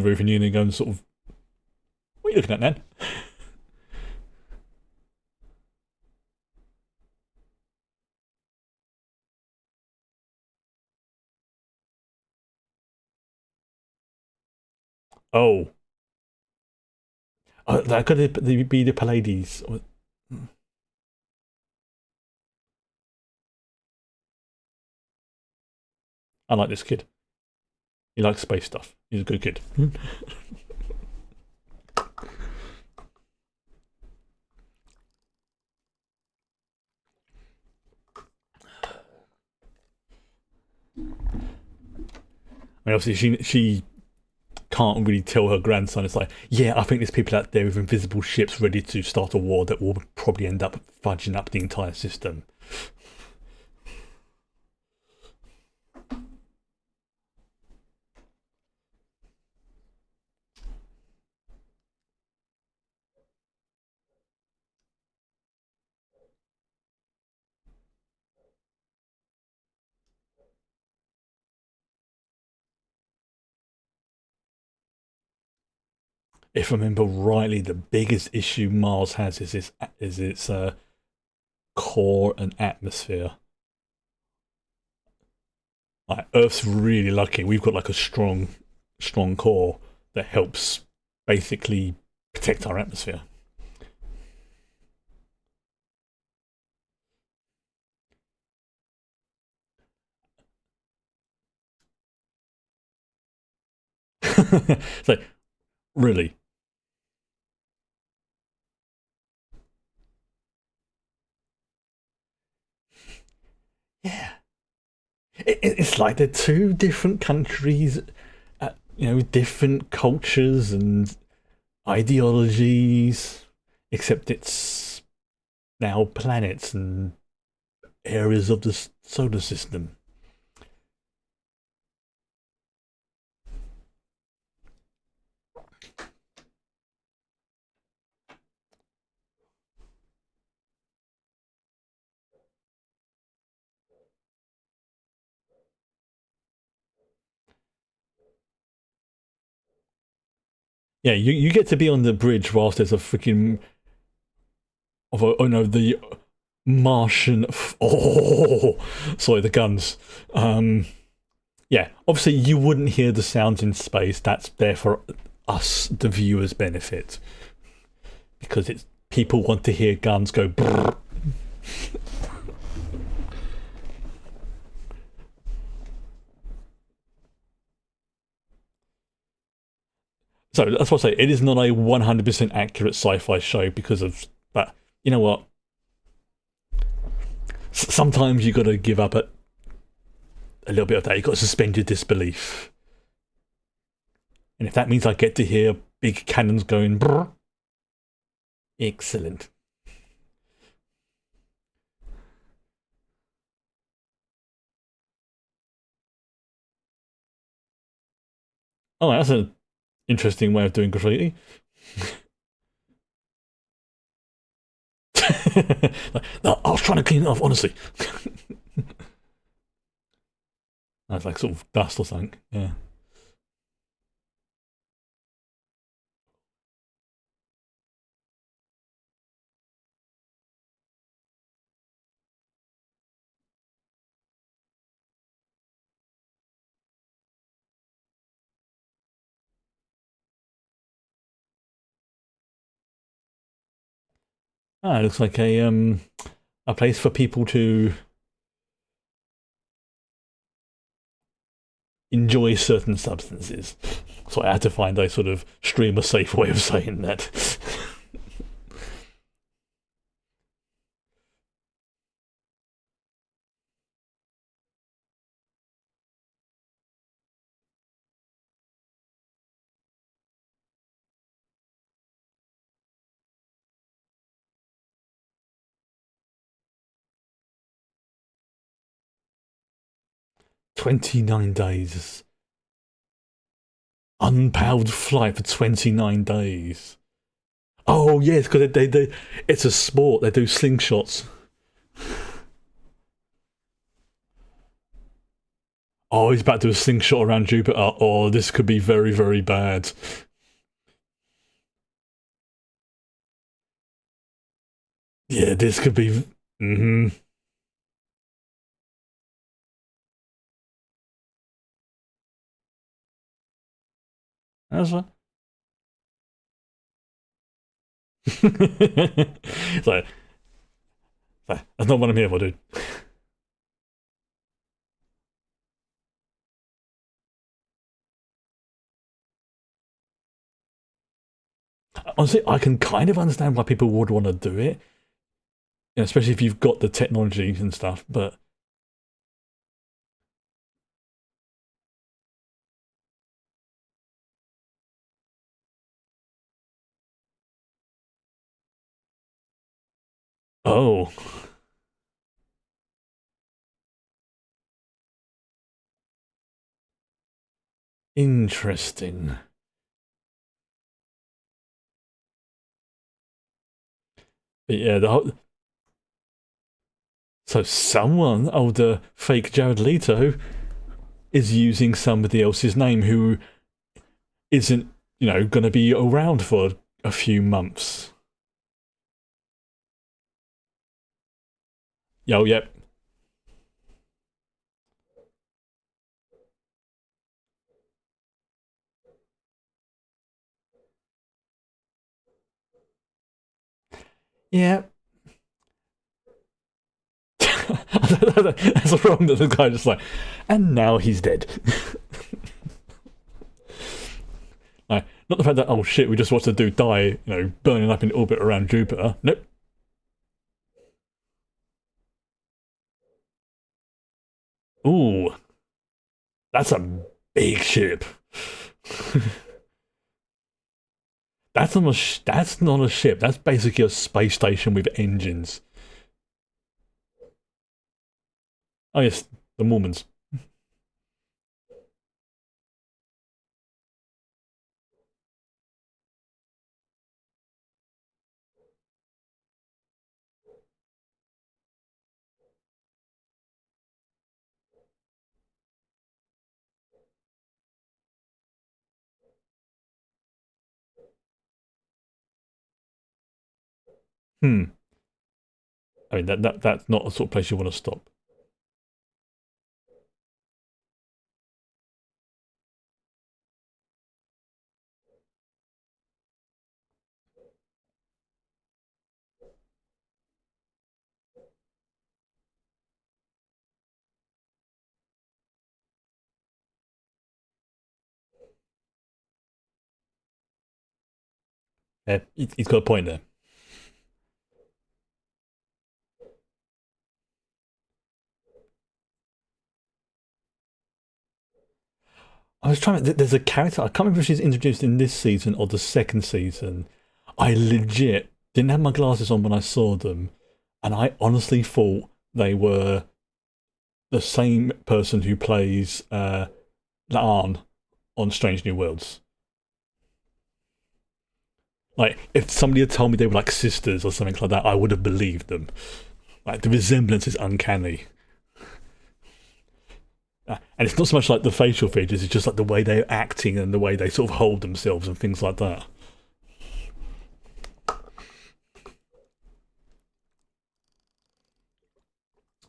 roof and you're going sort of, what are you looking at, nan? Oh, that could be the Pallades. I like this kid. He likes space stuff. He's a good kid. I mean, obviously, she can't really tell her grandson. It's like, yeah, I think there's people out there with invisible ships ready to start a war that will probably end up fudging up the entire system. If I remember rightly, the biggest issue Mars has is its core and atmosphere. Like Earth's really lucky. We've got like a strong core that helps basically protect our atmosphere. So really, yeah, it's like they're two different countries, with different cultures and ideologies, except it's now planets and areas of the solar system. Yeah, you get to be on the bridge whilst there's a freaking oh no, the Martian. Oh, sorry, the guns. Yeah, obviously you wouldn't hear the sounds in space. That's there for us, the viewers' benefit, because it's people want to hear guns go. Brrr. So that's what I say. It is not a 100% accurate sci-fi show because of that. You know what? Sometimes you got to give up a little bit of that. You got to suspend your disbelief. And if that means I get to hear big cannons going, brrr, excellent. Oh, that's an interesting way of doing graffiti. No, I was trying to clean it off, honestly. That's like sort of dust or something. Yeah. 'It looks like a place for people to enjoy certain substances. So I had to find a sort of streamer safe way of saying that. 29 days. Unpowered flight for 29 days. Oh, yes, because it's a sport. They do slingshots. Oh, he's about to do a slingshot around Jupiter. Oh, this could be very, very bad. Yeah, this could be. Mm-hmm. That's fine. So, that's not what I'm here for, dude. Honestly, I can kind of understand why people would want to do it, especially if you've got the technology and stuff. But oh, interesting. But yeah, so someone, the fake Jared Leto, is using somebody else's name who isn't, going to be around for a few months. Yo, yep. Yeah. That's wrong that the guy just like, and now he's dead. Like, not the fact that, oh shit, we just watched a dude die, burning up in orbit around Jupiter. Nope. Ooh, that's a big ship. That's not a ship. That's basically a space station with engines. Oh yes, the Mormons. Hmm. I mean that's not a sort of place you want to stop. Yeah, he's got a point there. I was trying. There's a character. I can't remember if she's introduced in this season or the second season. I legit didn't have my glasses on when I saw them, and I honestly thought they were the same person who plays Laan on Strange New Worlds. Like, if somebody had told me they were like sisters or something like that, I would have believed them. Like, the resemblance is uncanny. And it's not so much like the facial features, it's just like the way they're acting and the way they sort of hold themselves and things like that.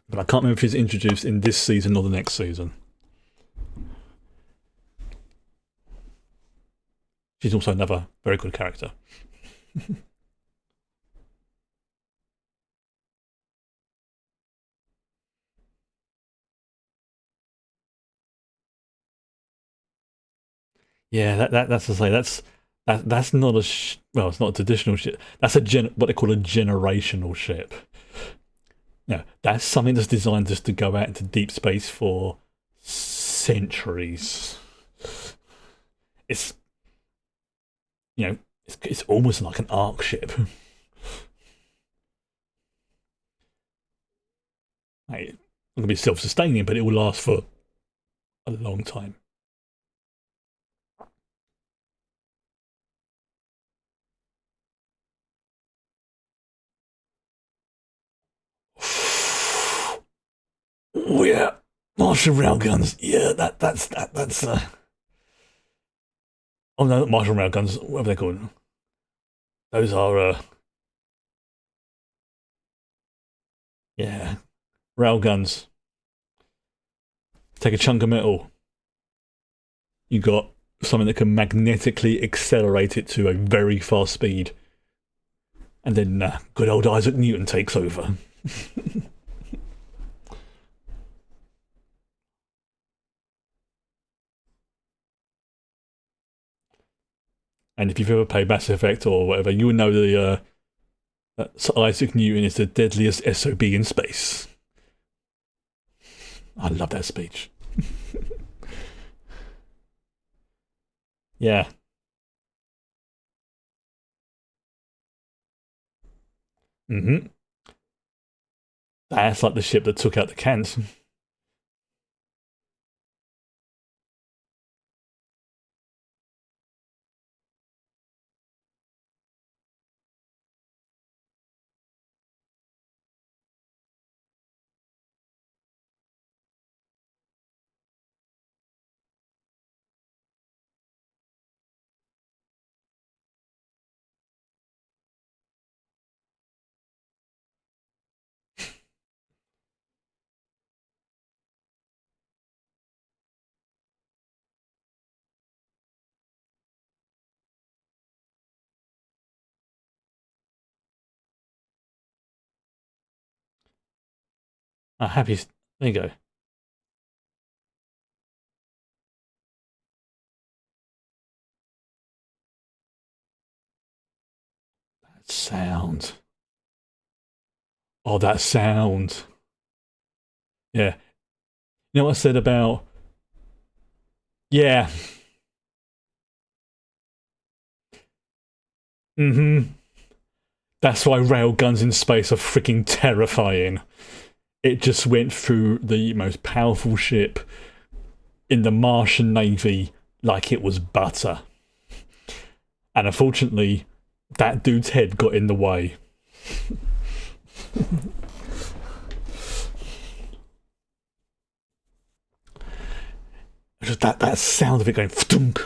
But I can't remember if she's introduced in this season or the next season. She's also another very good character. Yeah, that's to say that's not well, it's not a traditional ship. That's what they call a generational ship. No, that's something that's designed just to go out into deep space for centuries. It's it's almost like an arc ship. Like, it's not gonna be self-sustaining, but it will last for a long time. Oh yeah, Martian railguns. Yeah, that's. Oh no, Martian railguns. What are they called? Those are yeah, railguns. Take a chunk of metal. You got something that can magnetically accelerate it to a very fast speed, and then good old Isaac Newton takes over. And if you've ever played Mass Effect or whatever, you would know that Isaac Newton is the deadliest SOB in space. I love that speech. Yeah. Mm-hmm. That's like the ship that took out the cans. Happy. There you go. Sound. Oh, that sound. Yeah. You know what I said about? Yeah. Mm-hmm. That's why railguns in space are freaking terrifying. It just went through the most powerful ship in the Martian Navy like it was butter. And unfortunately, that dude's head got in the way. Just that sound of it going. Thunk.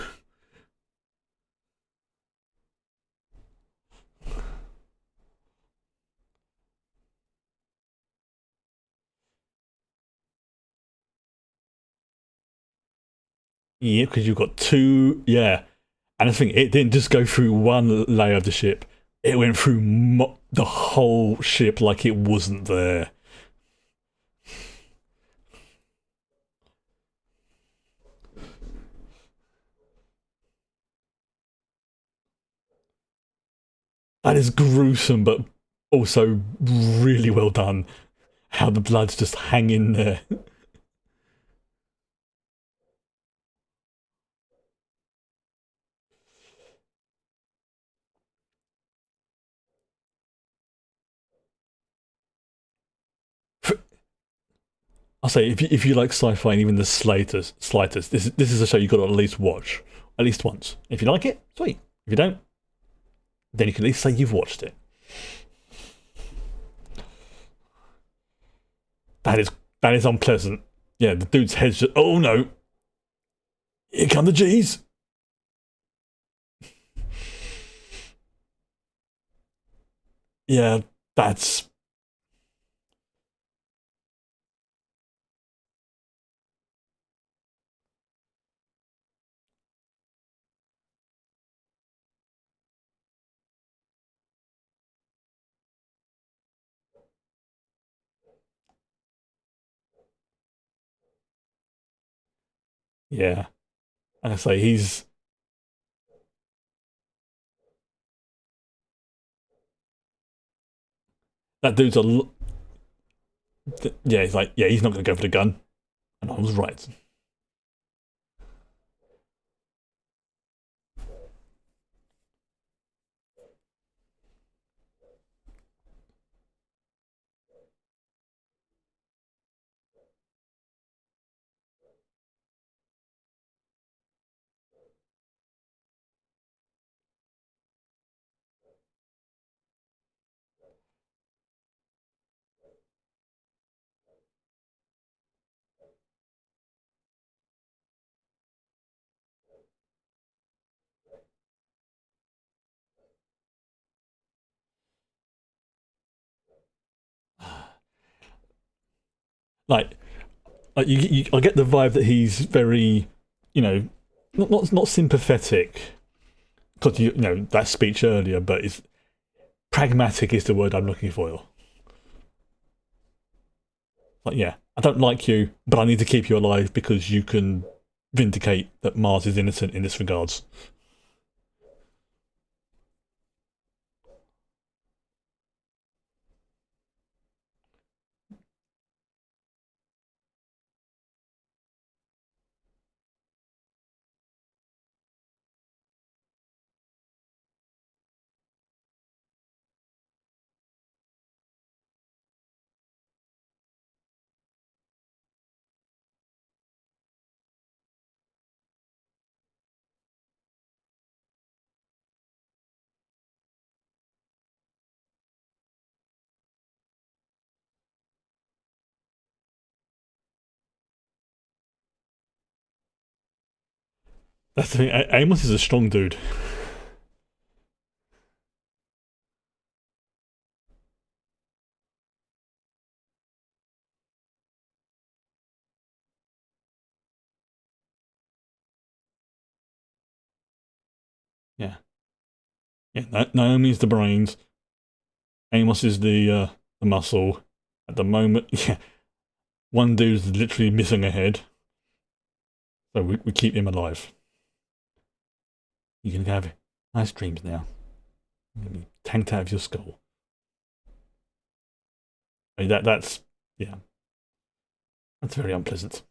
Yeah, because you've got two. Yeah, and I think it didn't just go through one layer of the ship; it went through the whole ship like it wasn't there. That is gruesome, but also really well done. How the blood's just hanging there. I'll say if you like sci-fi and even the slightest, this is a show you got to at least watch at least once. If you like it, sweet. If you don't, then you can at least say you've watched it. That is that is unpleasant. Yeah, the dude's head's just. Oh no! Here come the G's. Yeah, that's yeah. And I say he's that dude's yeah. He's like yeah. He's not going to go for the gun, and I was right. Like I get the vibe that he's very, you know, not sympathetic because you know that speech earlier, but it's pragmatic is the word I'm looking for. Like, yeah, I don't like you, but I need to keep you alive because you can vindicate that Mars is innocent in this regards. That's the thing. Amos is a strong dude. Yeah, yeah. Naomi's the brains. Amos is the muscle. At the moment, yeah. One dude's literally missing a head, so we keep him alive. You can have nice dreams now. You're gonna be tanked out of your skull. I mean, that's yeah, that's very unpleasant.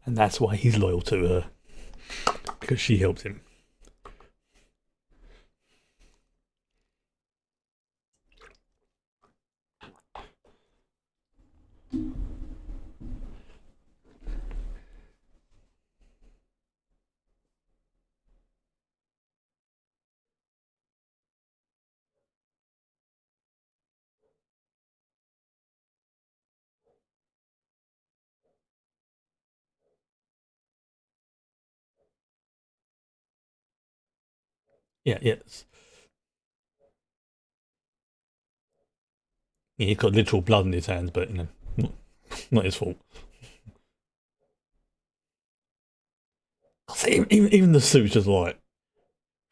And that's why he's loyal to her, because she helped him. Yeah, yes. Yeah, he's got literal blood in his hands, but not his fault. Even the suit's just like,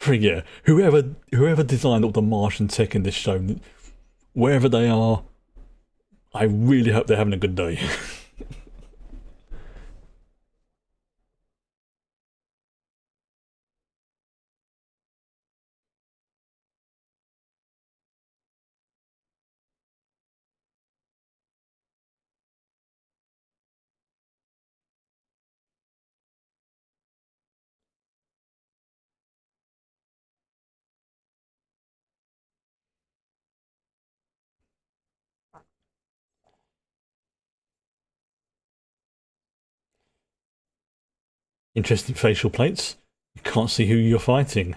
yeah, whoever designed all the Martian tech in this show, wherever they are, I really hope they're having a good day. Interesting facial plates. You can't see who you're fighting.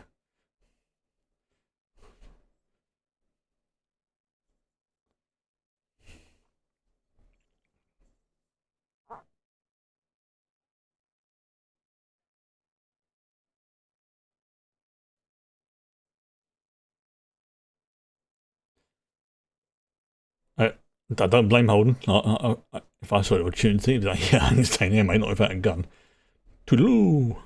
I, I don't blame Holden. If I saw the opportunity, I'd be like, yeah, I'm staying here, mate, not without a gun. Toodaloo!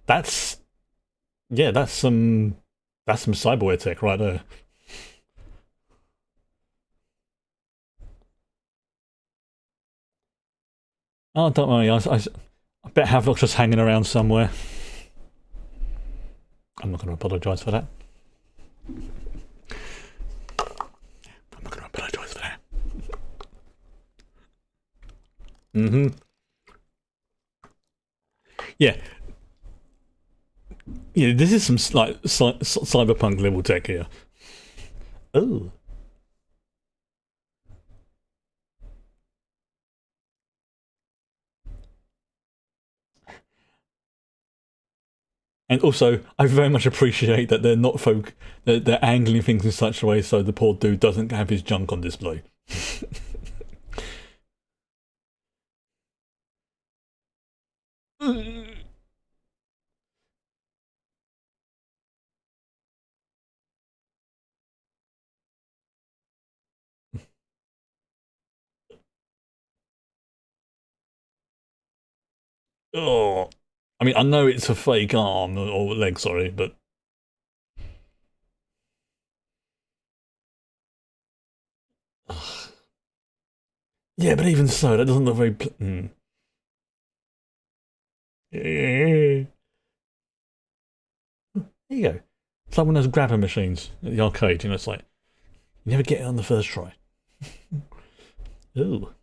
That's yeah, that's some cyborg tech right there. Oh, don't worry, I bet Havelock's just hanging around somewhere. I'm not going to apologise for that. I'm not going to apologise for that. Mm-hmm. Yeah. Yeah, this is some like cyberpunk level tech here. Oh. And also, I very much appreciate that they're not they're angling things in such a way so the poor dude doesn't have his junk on display. Oh, I mean, I know it's a fake arm or leg, sorry, but yeah, but even so, that doesn't look very. There you go. It's like one of those grabber machines at the arcade. You know, it's like you never get it on the first try. Ooh,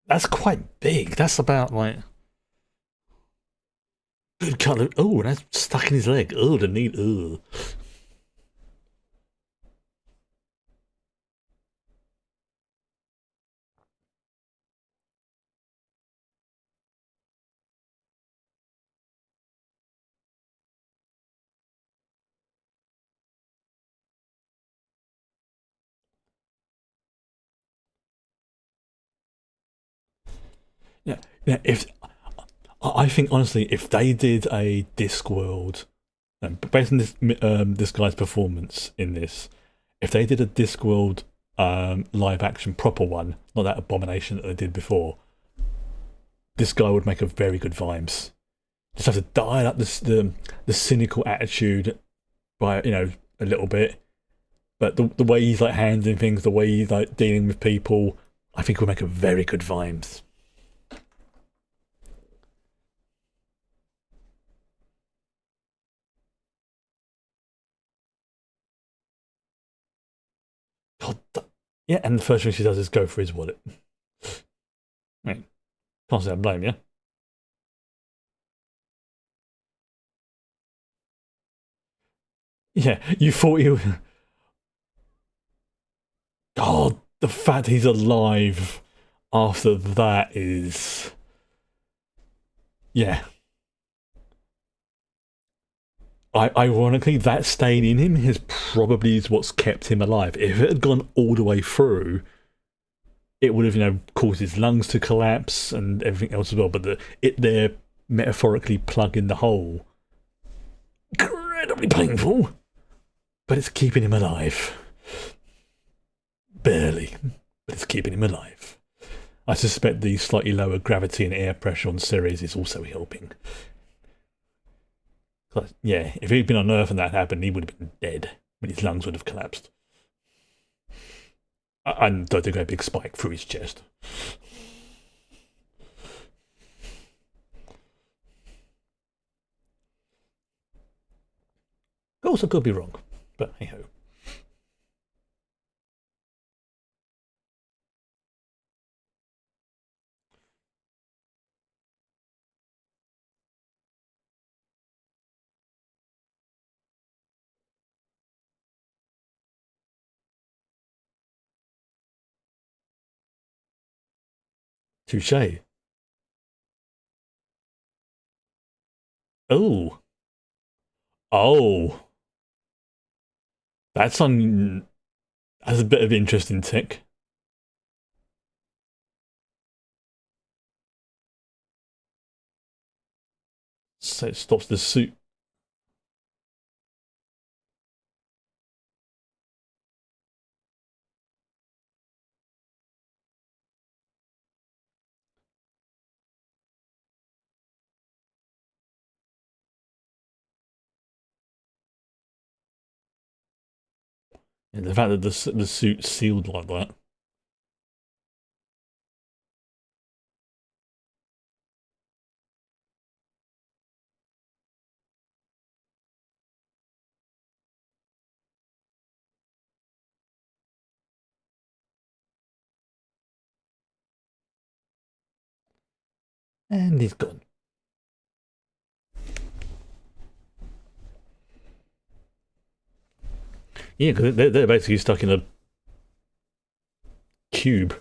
that's quite big. That's about like good colour. Oh, that's stuck in his leg. Oh, the needle. Ooh. Yeah, yeah. If I think honestly, if they did a Discworld, based on this guy's performance in this, if they did a Discworld live action proper one, not that abomination that they did before, this guy would make a very good vibes. Just have to dial up the cynical attitude by a little bit, but the way he's like handling things, the way he's like dealing with people, I think will make a very good vibes. God, yeah, and the first thing she does is go for his wallet. I mean, can't say I blame you. Yeah, you thought you. God, the fact he's alive after that is. Yeah. Ironically, that staying in him is probably what's kept him alive. If it had gone all the way through, it would have, caused his lungs to collapse and everything else as well. But it there metaphorically plugging the hole, incredibly painful, but it's keeping him alive. Barely, but it's keeping him alive. I suspect the slightly lower gravity and air pressure on Ceres is also helping. Yeah, if he'd been on Earth and that happened, he would have been dead when his lungs would have collapsed. And don't think a big spike through his chest. Also, could be wrong, but hey ho. Touche. Oh, oh, that's on. That's a bit of interesting tech. So it stops the suit. And the fact that the suit's sealed like that. And he's gone. Yeah, because they're basically stuck in a cube.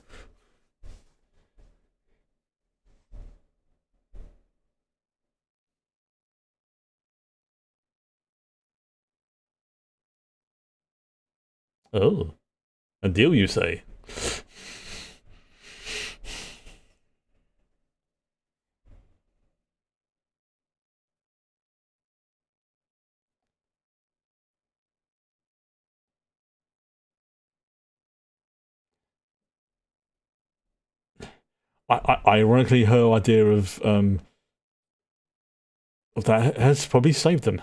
Oh, a deal, you say? Ironically, her idea of that has probably saved them.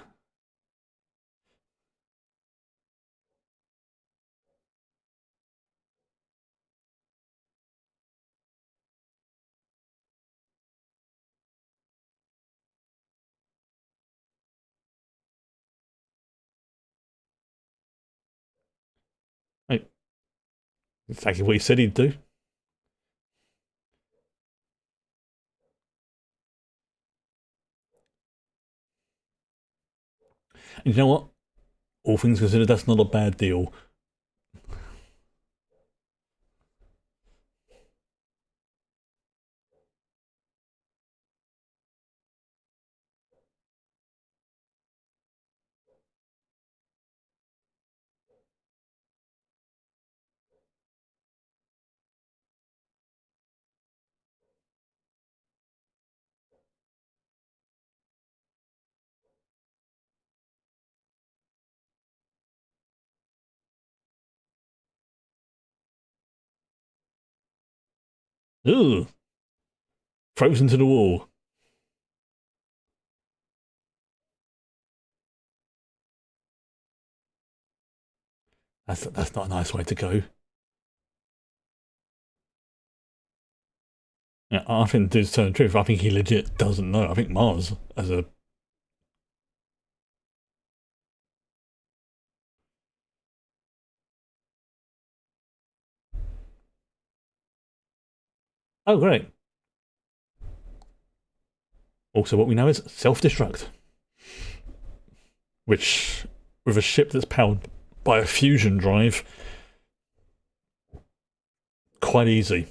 Exactly what he said he'd do. And you know what? All things considered, that's not a bad deal. Ugh. Frozen to the wall. That's not a nice way to go. Yeah, I think to tell the truth, I think he legit doesn't know. I think Mars as a oh great. Also, what we know is self-destruct, which with a ship that's powered by a fusion drive, quite easy.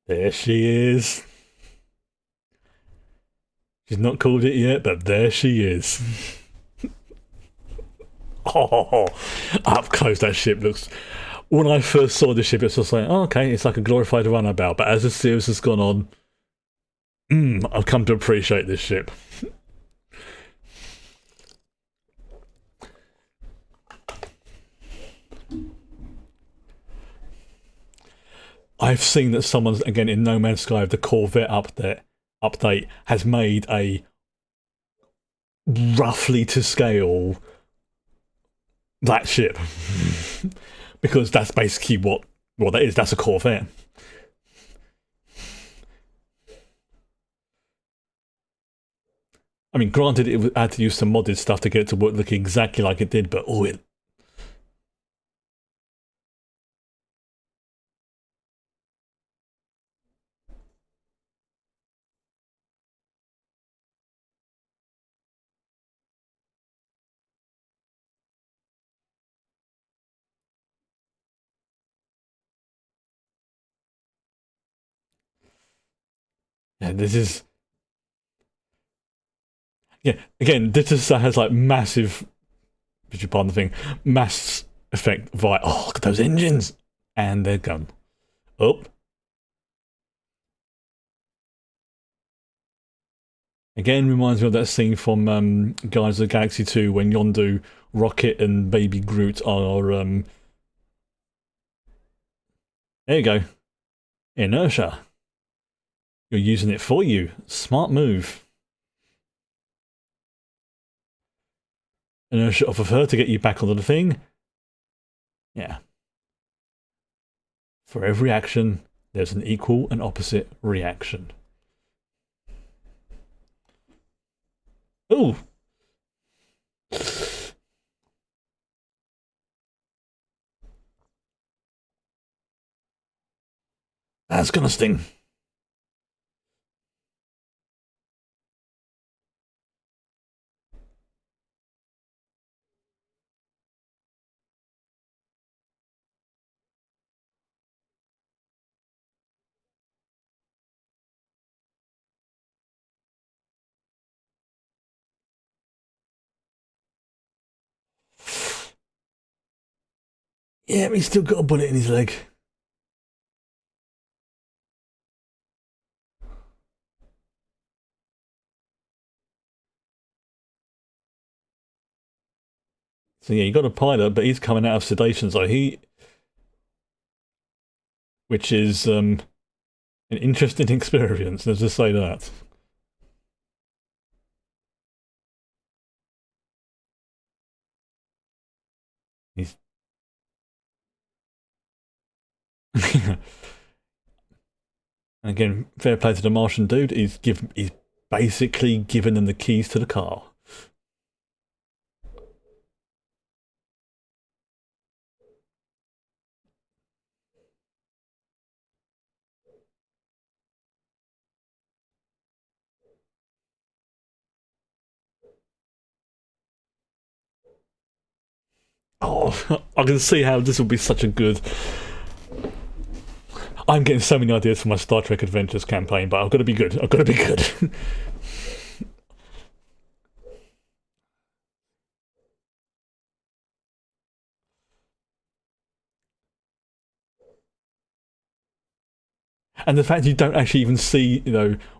There she is. She's not called it yet, but there she is. Oh, up close that ship looks. When I first saw the ship, it was just like, oh, okay, it's like a glorified runabout. But as the series has gone on, I've come to appreciate this ship. I've seen that someone's, again, in No Man's Sky, the Corvette update has made a roughly to scale that ship. Because that's basically what that is. That's a Corvette. I mean, granted, it had to use some modded stuff to get it to work looking exactly like it did, but oh, it. Yeah, this is. Yeah, again, this just has like massive. If you pardon the thing, mass effect via. Oh, look at those engines! And they're gone. Oh. Again, reminds me of that scene from Guardians of the Galaxy 2 when Yondu, Rocket, and Baby Groot are. There you go. Inertia. You're using it for you. Smart move. Inertia off of her to get you back onto the thing. Yeah. For every action, there's an equal and opposite reaction. Ooh. That's gonna sting. Yeah, but he's still got a bullet in his leg. So yeah, you got a pilot, but he's coming out of sedation, so which is an interesting experience. Let's just say that. He's and again, fair play to the Martian dude. He's basically given them the keys to the car. Oh, I can see how this will be such a good. I'm getting so many ideas for my Star Trek Adventures campaign, but I've got to be good. I've got to be good. And the fact you don't actually even see,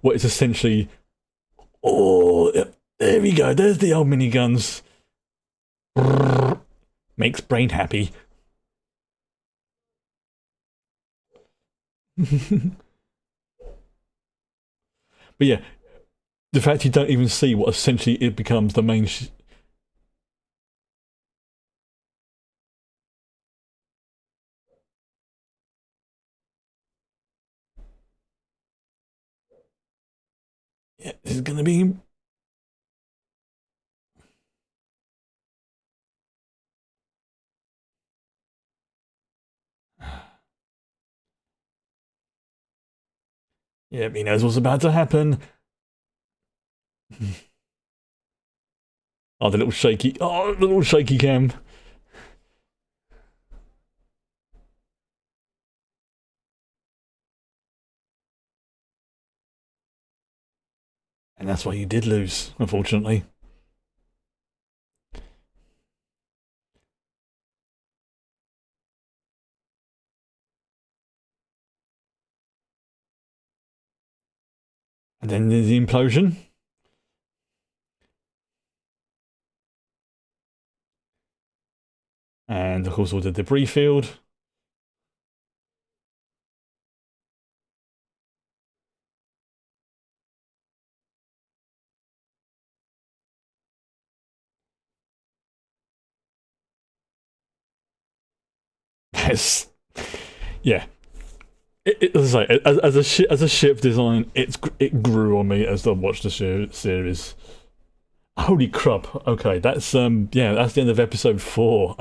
what is essentially. Oh, there we go. There's the old miniguns. Makes brain happy. But yeah, the fact you don't even see what essentially it becomes the main. Yeah, this is gonna be. Yeah, he knows what's about to happen. Oh, the little shaky. Oh, the little shaky cam. And that's why you did lose, unfortunately. And then there's the implosion. And of course, all the debris field. Yes. Yeah. As I say, as a ship design, it grew on me as I watched the series. Holy crap! Okay, that's the end of episode 4.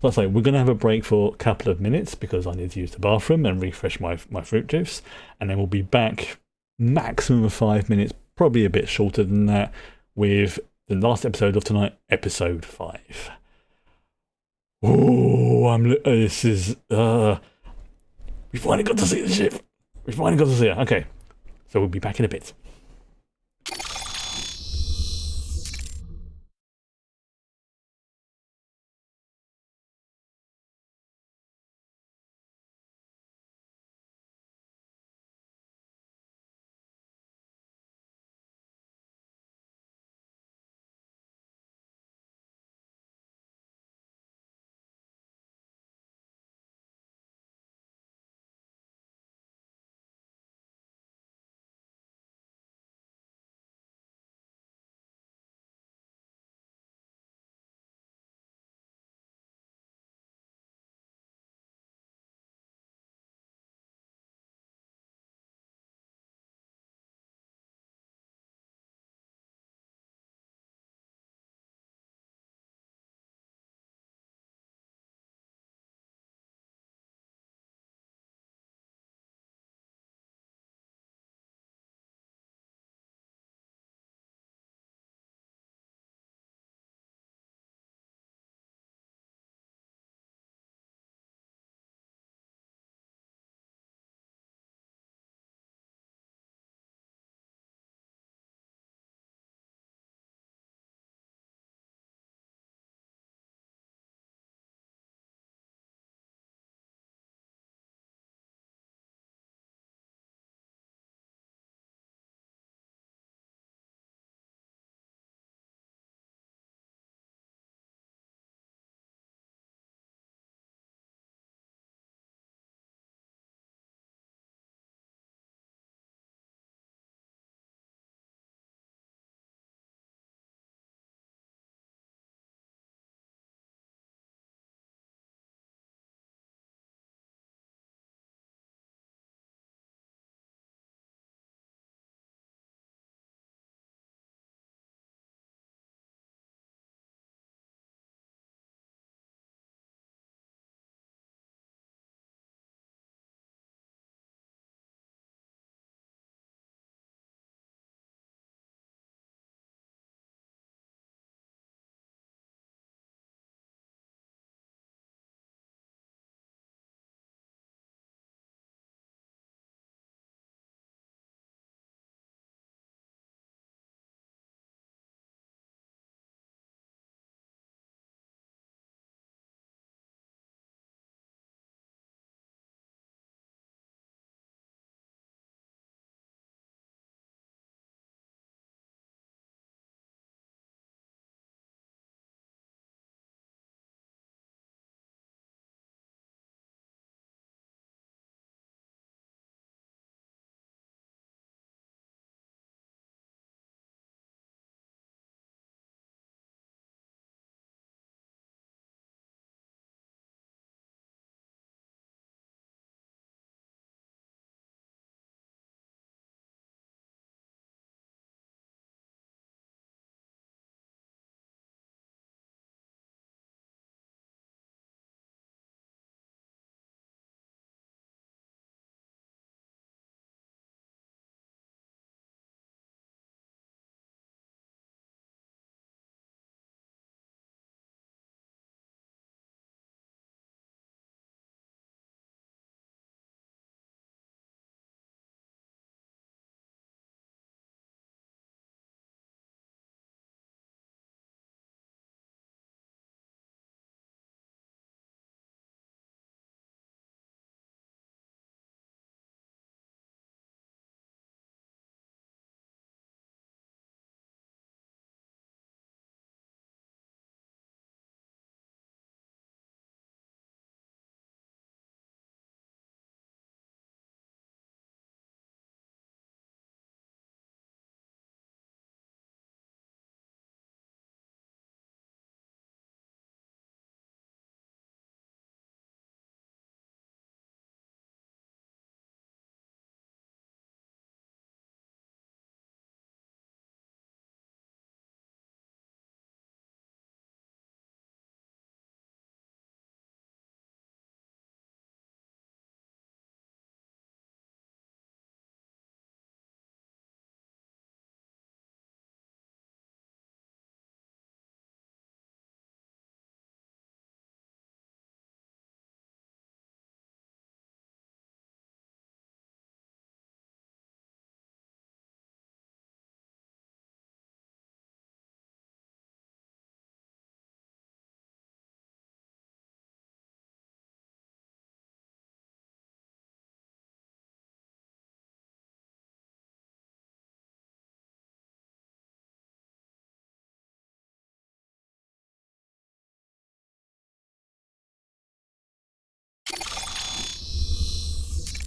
Let's say we're gonna have a break for a couple of minutes because I need to use the bathroom and refresh my fruit juice, and then we'll be back maximum of 5 minutes, probably a bit shorter than that, with the last episode of tonight, episode 5. Oh, this is we finally got to see the ship. We finally got to see it. Okay, so we'll be back in a bit.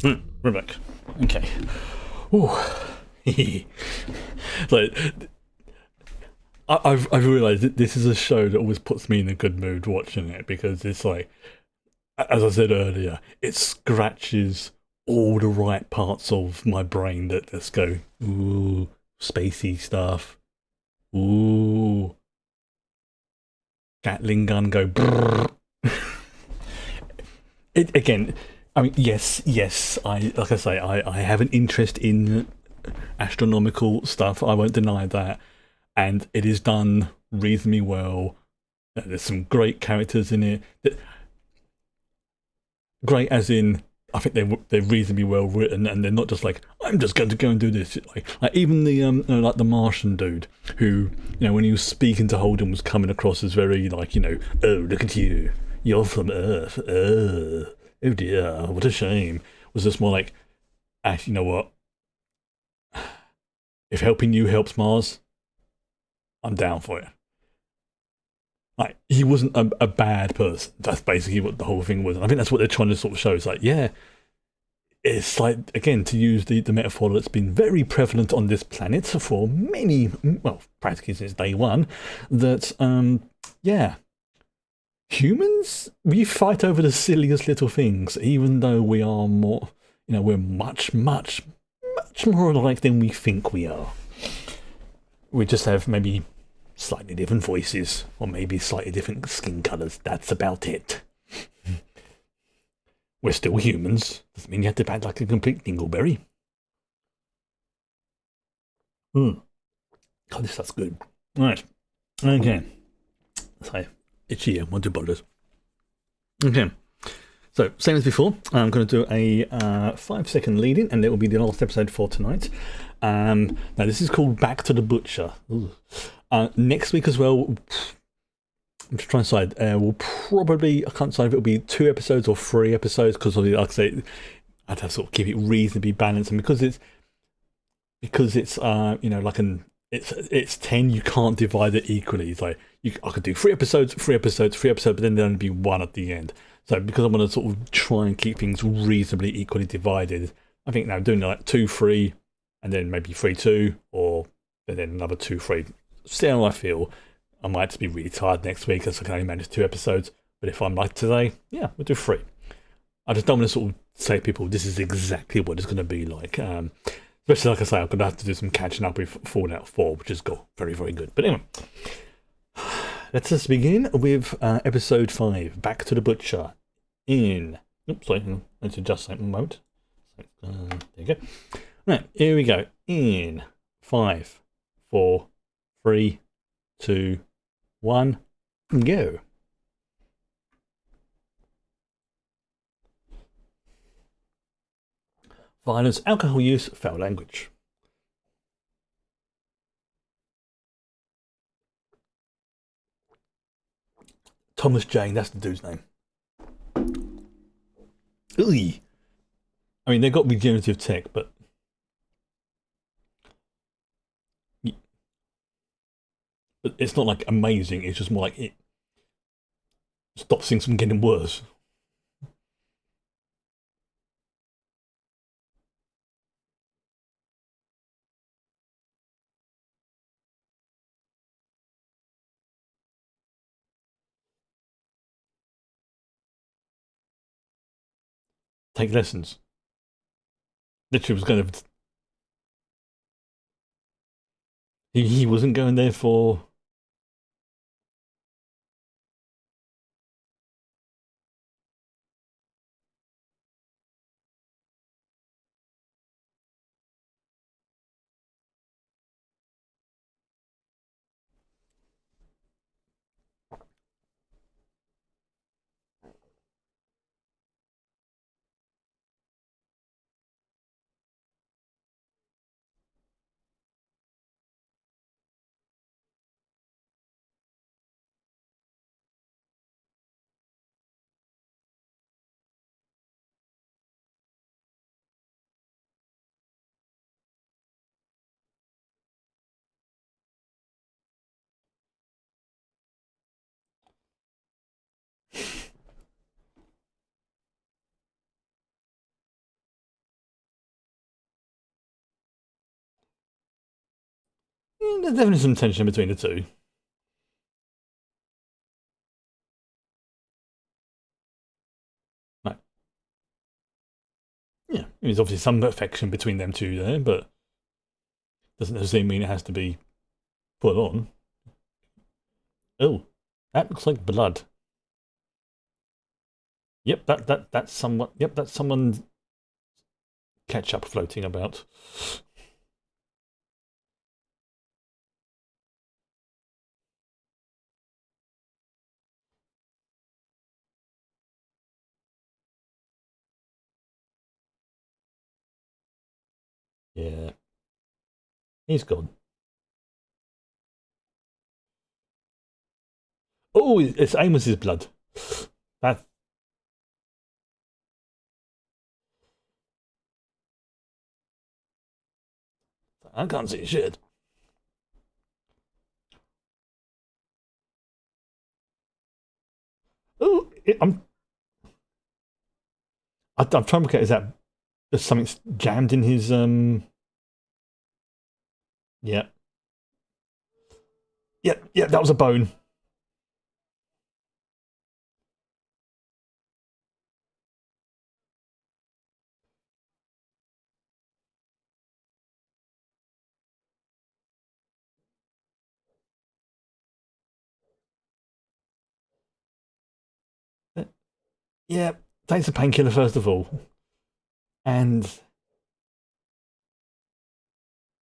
We're back. Okay. Ooh. Like, I've realised that this is a show that always puts me in a good mood watching it because it's like, as I said earlier, it scratches all the right parts of my brain that just go, ooh, spacey stuff. Ooh, Gatling gun go. Brrr. It again. I mean, yes. I like I say, I have an interest in astronomical stuff. I won't deny that, and it is done reasonably well. There's some great characters in it. Great as in, I think they're reasonably well written, and they're not just like, I'm just going to go and do this. Like even the like the Martian dude who, when he was speaking to Holden, was coming across as very like, oh, look at you, you're from Earth. Oh dear, what a shame. Was just more like, you know what? If helping you helps Mars, I'm down for it. Like, he wasn't a bad person. That's basically what the whole thing was. I think that's what they're trying to sort of show. It's like, yeah, it's like, again, to use the metaphor that's been very prevalent on this planet for many, well, practically since day one, that, yeah, humans, we fight over the silliest little things, even though we are more, we're much, much, much more alike than we think we are. We just have maybe slightly different voices, or maybe slightly different skin colours. That's about it. We're still humans. Doesn't mean you have to act like a complete dingleberry. God, this stuff's good. Right. Okay. So, itchy ear, 1-2 Okay. So, same as before, I'm going to do a 5-second lead in, and it will be the last episode for tonight. Now, this is called Back to the Butcher. Next week as well, I'm just trying to decide. We'll probably, I can't decide if it'll be 2 episodes or 3 episodes, because like I say, I'd have to sort of keep it reasonably balanced, and because it's like it's 10, you can't divide it equally. It's like I could do 3 episodes, 3 episodes, 3 episodes, but then there'll only be 1 at the end. So because I'm going to sort of try and keep things reasonably equally divided, I think now doing like 2, 3, and then maybe 3, 2, or and then another 2, 3. See how I feel. I might just be really tired next week as I can only manage 2 episodes. But if I'm like today, yeah, we'll do 3. I just don't want to sort of say to people this is exactly what it's going to be like. Especially like I say, I'm going to have to do some catching up with Fallout 4, which is very, very good. But anyway, let's just begin with episode 5, Back to the Butcher. Oops, sorry, let's adjust that moment. There you go. Right, here we go. In 5, 4, 3, 2, 1, go. Violence, alcohol use, foul language. Thomas Jane, that's the dude's name. Ooh. I mean, they've got regenerative tech, but it's not like amazing. It's just more like it stops things from getting worse. Take lessons. Literally was going to. He wasn't going there for. There's definitely some tension between the two. Like, yeah, there's obviously some affection between them two there, but doesn't necessarily mean it has to be full on. Oh, that looks like blood. Yep, that's someone. Yep, that's someone's ketchup floating about. Yeah, he's gone. Oh, it's Amos's blood. That I can't see shit. Oh, I'm trying to look at is that there's something jammed in his yeah, yeah, that was a bone. Uh, Yeah, takes a painkiller first of all, and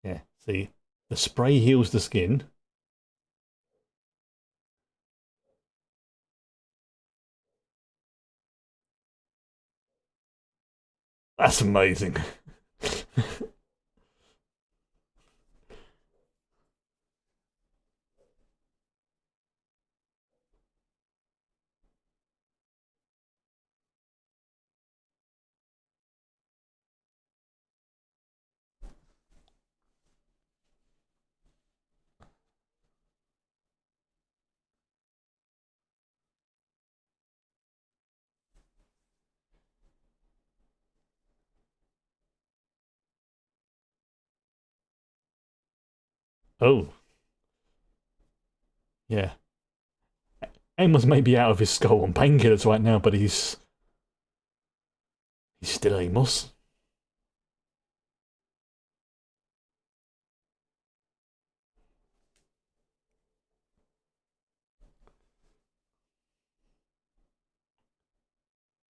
yeah, see, the spray heals the skin. That's amazing. Oh, yeah. Amos may be out of his skull on painkillers right now, but he's still Amos.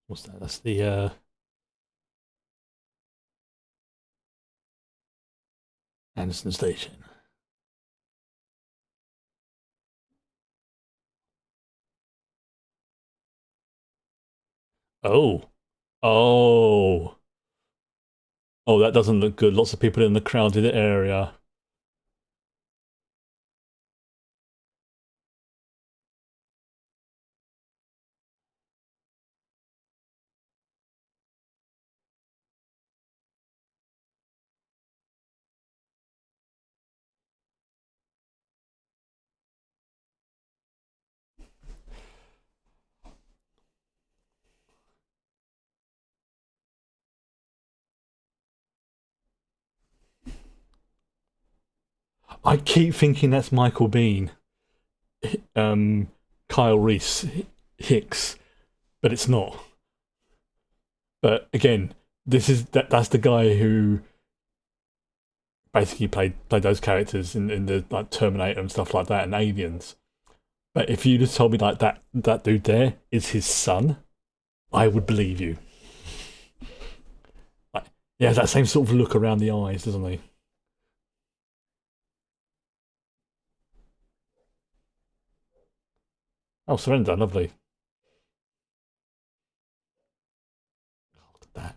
What's that? That's the Anderson Station. Oh, oh, oh! That doesn't look good. Lots of people in the crowded area. I keep thinking that's Michael Bean, um, Kyle Reese, Hicks, but it's not. But again, that's the guy who basically played those characters in the like Terminator and stuff like that and Aliens. But if you just told me like that dude there is his son, I would believe you. Like, yeah, that same sort of look around the eyes, doesn't he? Oh, surrender, lovely. Look at that.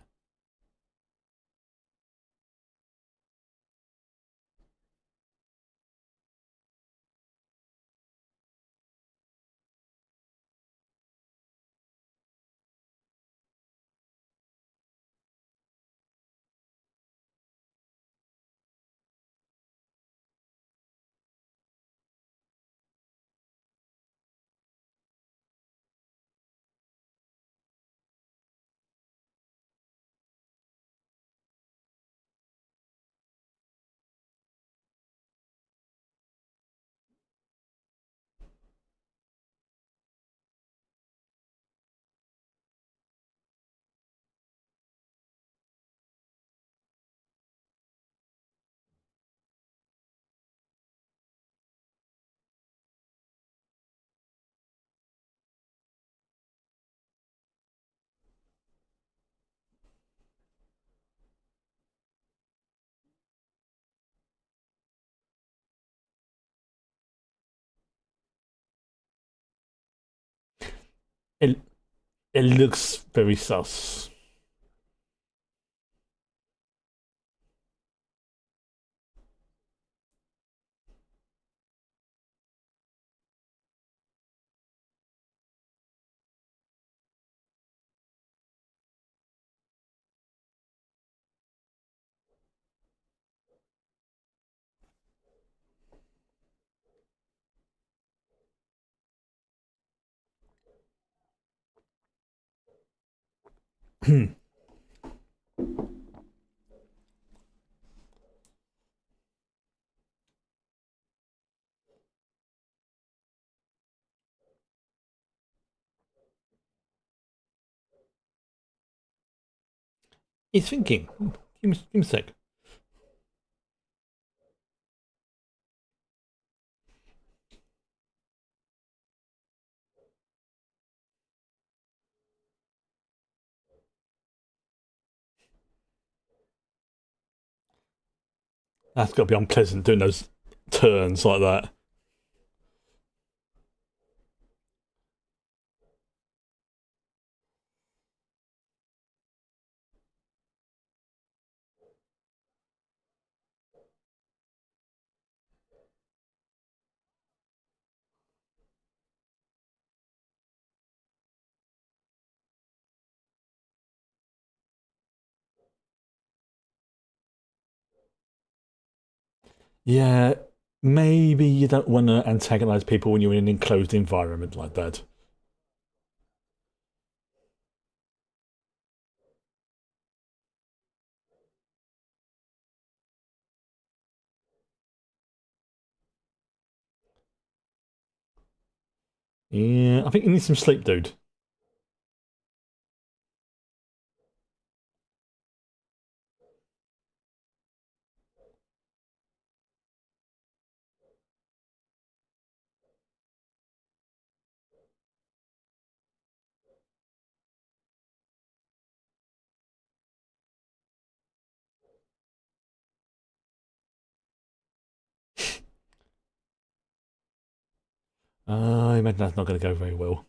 It looks very sus. He's thinking. Give me a sec. That's got to be unpleasant doing those turns like that. Yeah, maybe you don't want to antagonize people when you're in an enclosed environment like that. Yeah, I think you need some sleep, dude. I imagine that's not going to go very well.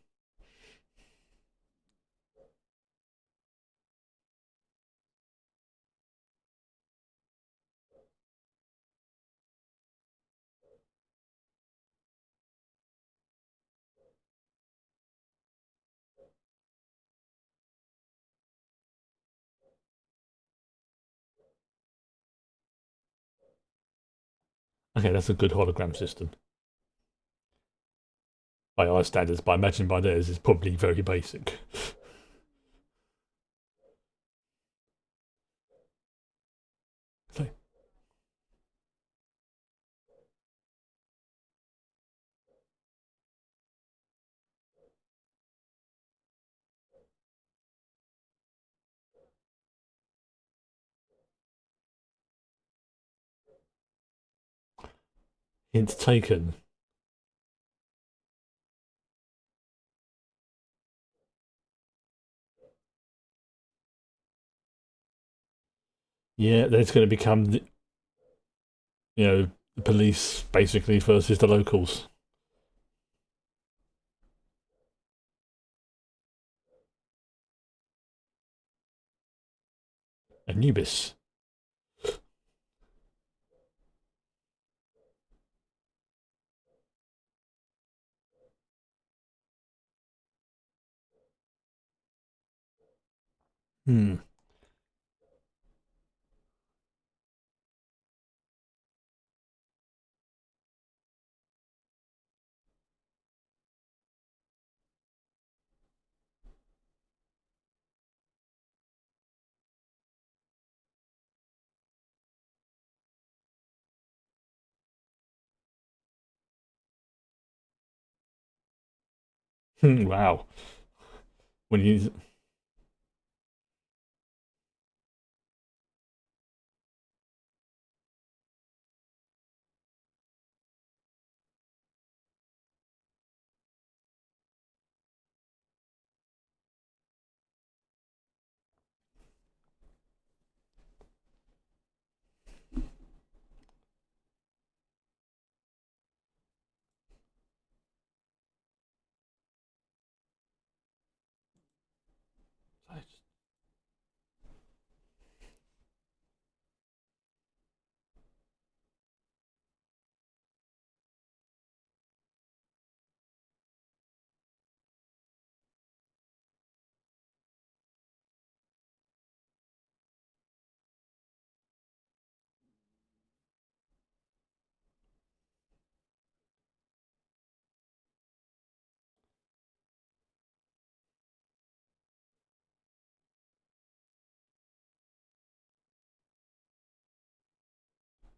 Okay, that's a good hologram system by our standards, but I imagine by theirs it's probably very basic. So, hint taken. Yeah, there's going to become, the police basically versus the locals. Anubis. Hmm. Wow. When you,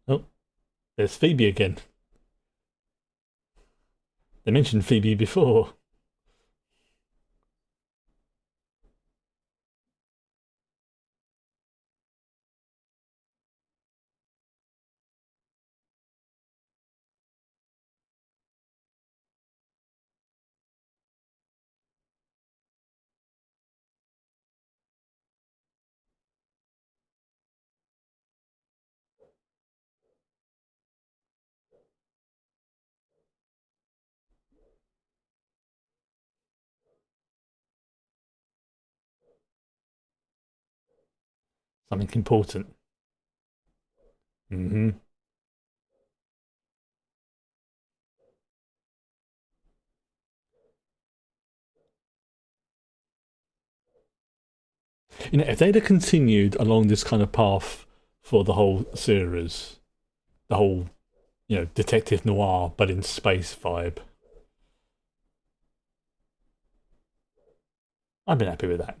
Oh, there's Phoebe again. They mentioned Phoebe before. Something important. Hmm. If they'd have continued along this kind of path for the whole series, the whole, detective noir, but in space vibe, I've been happy with that.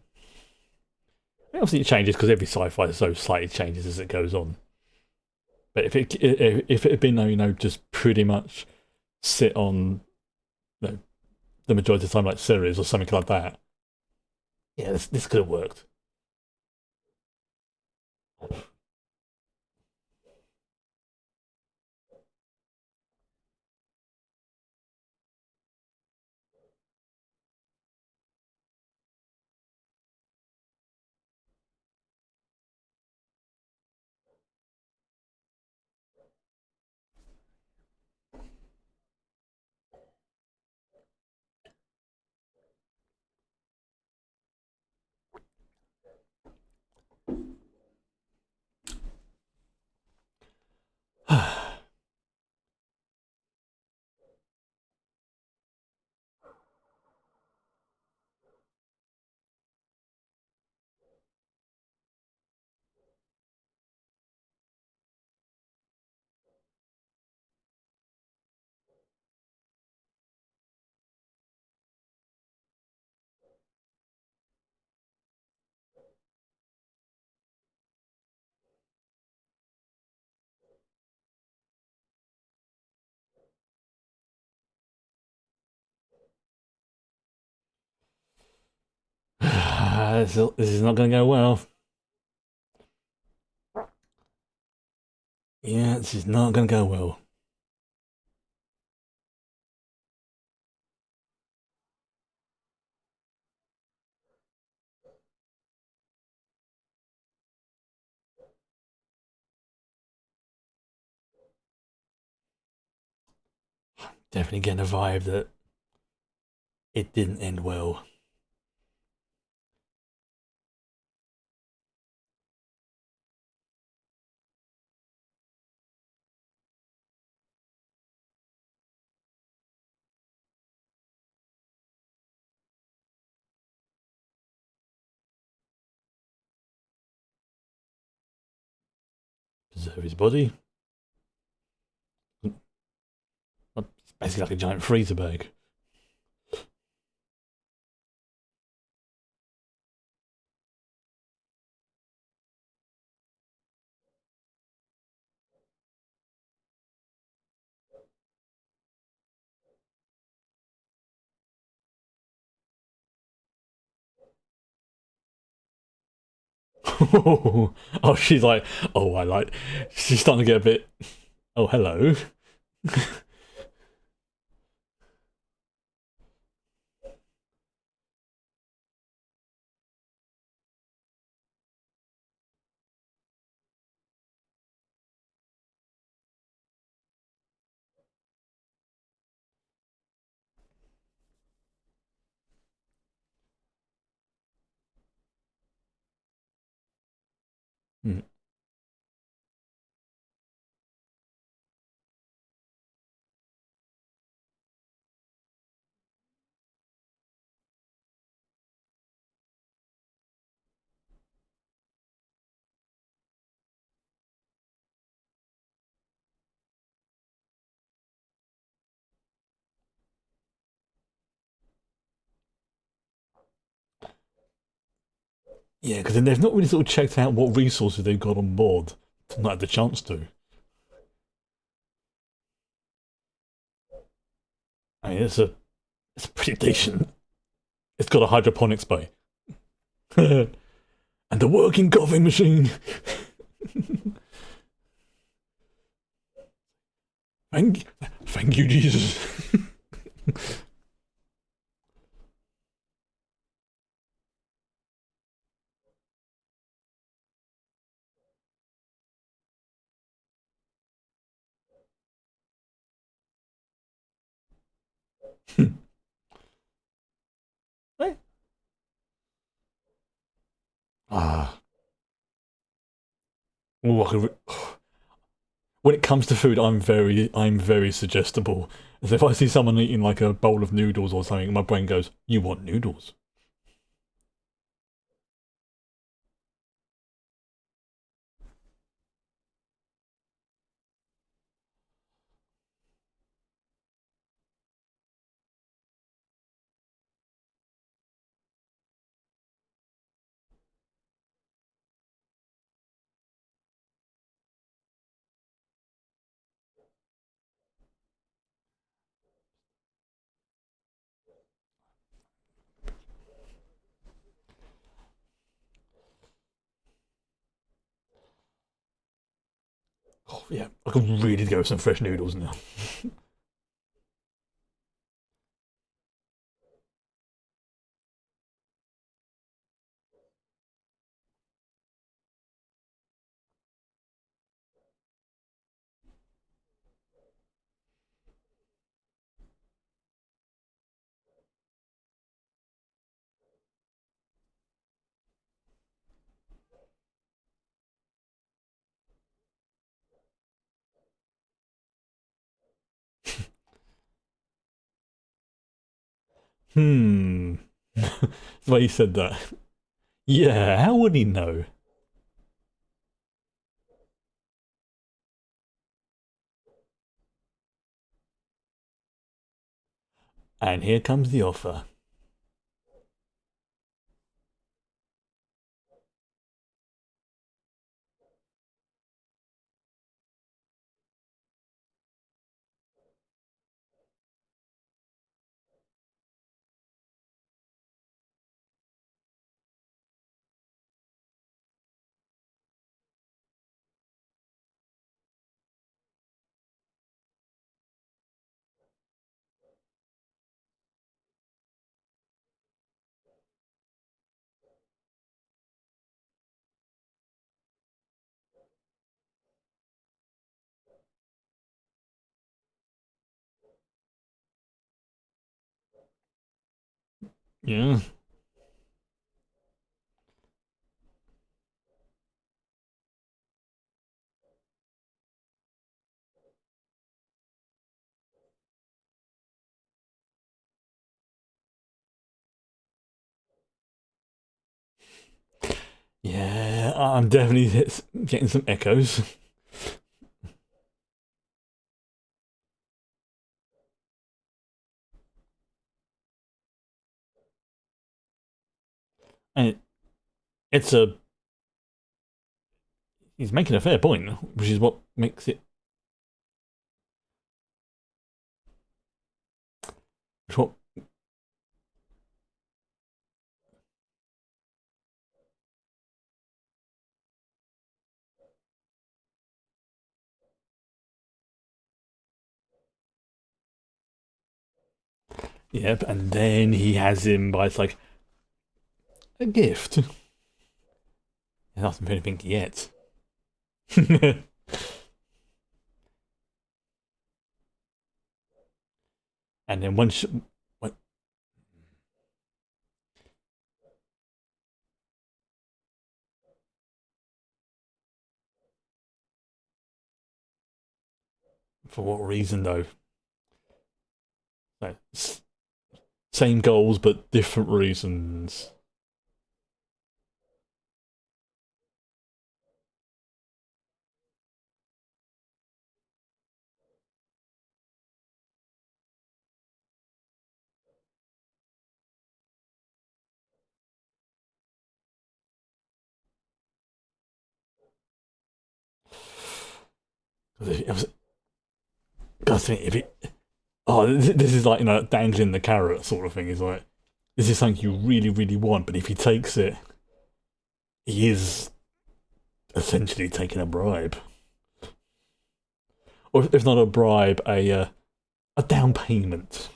Obviously, it changes because every sci-fi so slightly changes as it goes on. But if it had been, just pretty much sit on, you know, the majority of the time like series or something like that, yeah, this could have worked. This is not going to go well. Yeah, this is not going to go well. Definitely getting a vibe that it didn't end well. Preserve his body. It's basically like a giant freezer bag. Oh, she's like, oh, I like. She's starting to get a bit. Oh, hello. Mm. Yeah, because then they've not really sort of checked out what resources they've got on board. Not had the chance to. I mean, it's pretty decent. It's got a hydroponics bay and a working coffee machine. Thank, thank you, Jesus. Hey. Ah, ooh, when it comes to food, I'm very suggestible. As if I see someone eating like a bowl of noodles or something, my brain goes, "You want noodles?" Oh yeah, I could really go with some fresh noodles now. Hmm. The way you said that. Yeah, how would he know? And here comes the offer. Yeah. Yeah, I'm definitely getting some echoes. And it's a he's making a fair point, which is what makes it what yep, and then he has him by it's like a gift. He hasn't for anything yet. And then once for what reason though? Like, same goals but different reasons. If it, oh, this is like, dangling the carrot sort of thing. It's like, this is something you really, really want, but if he takes it, he is essentially taking a bribe. Or if not a bribe, a down payment.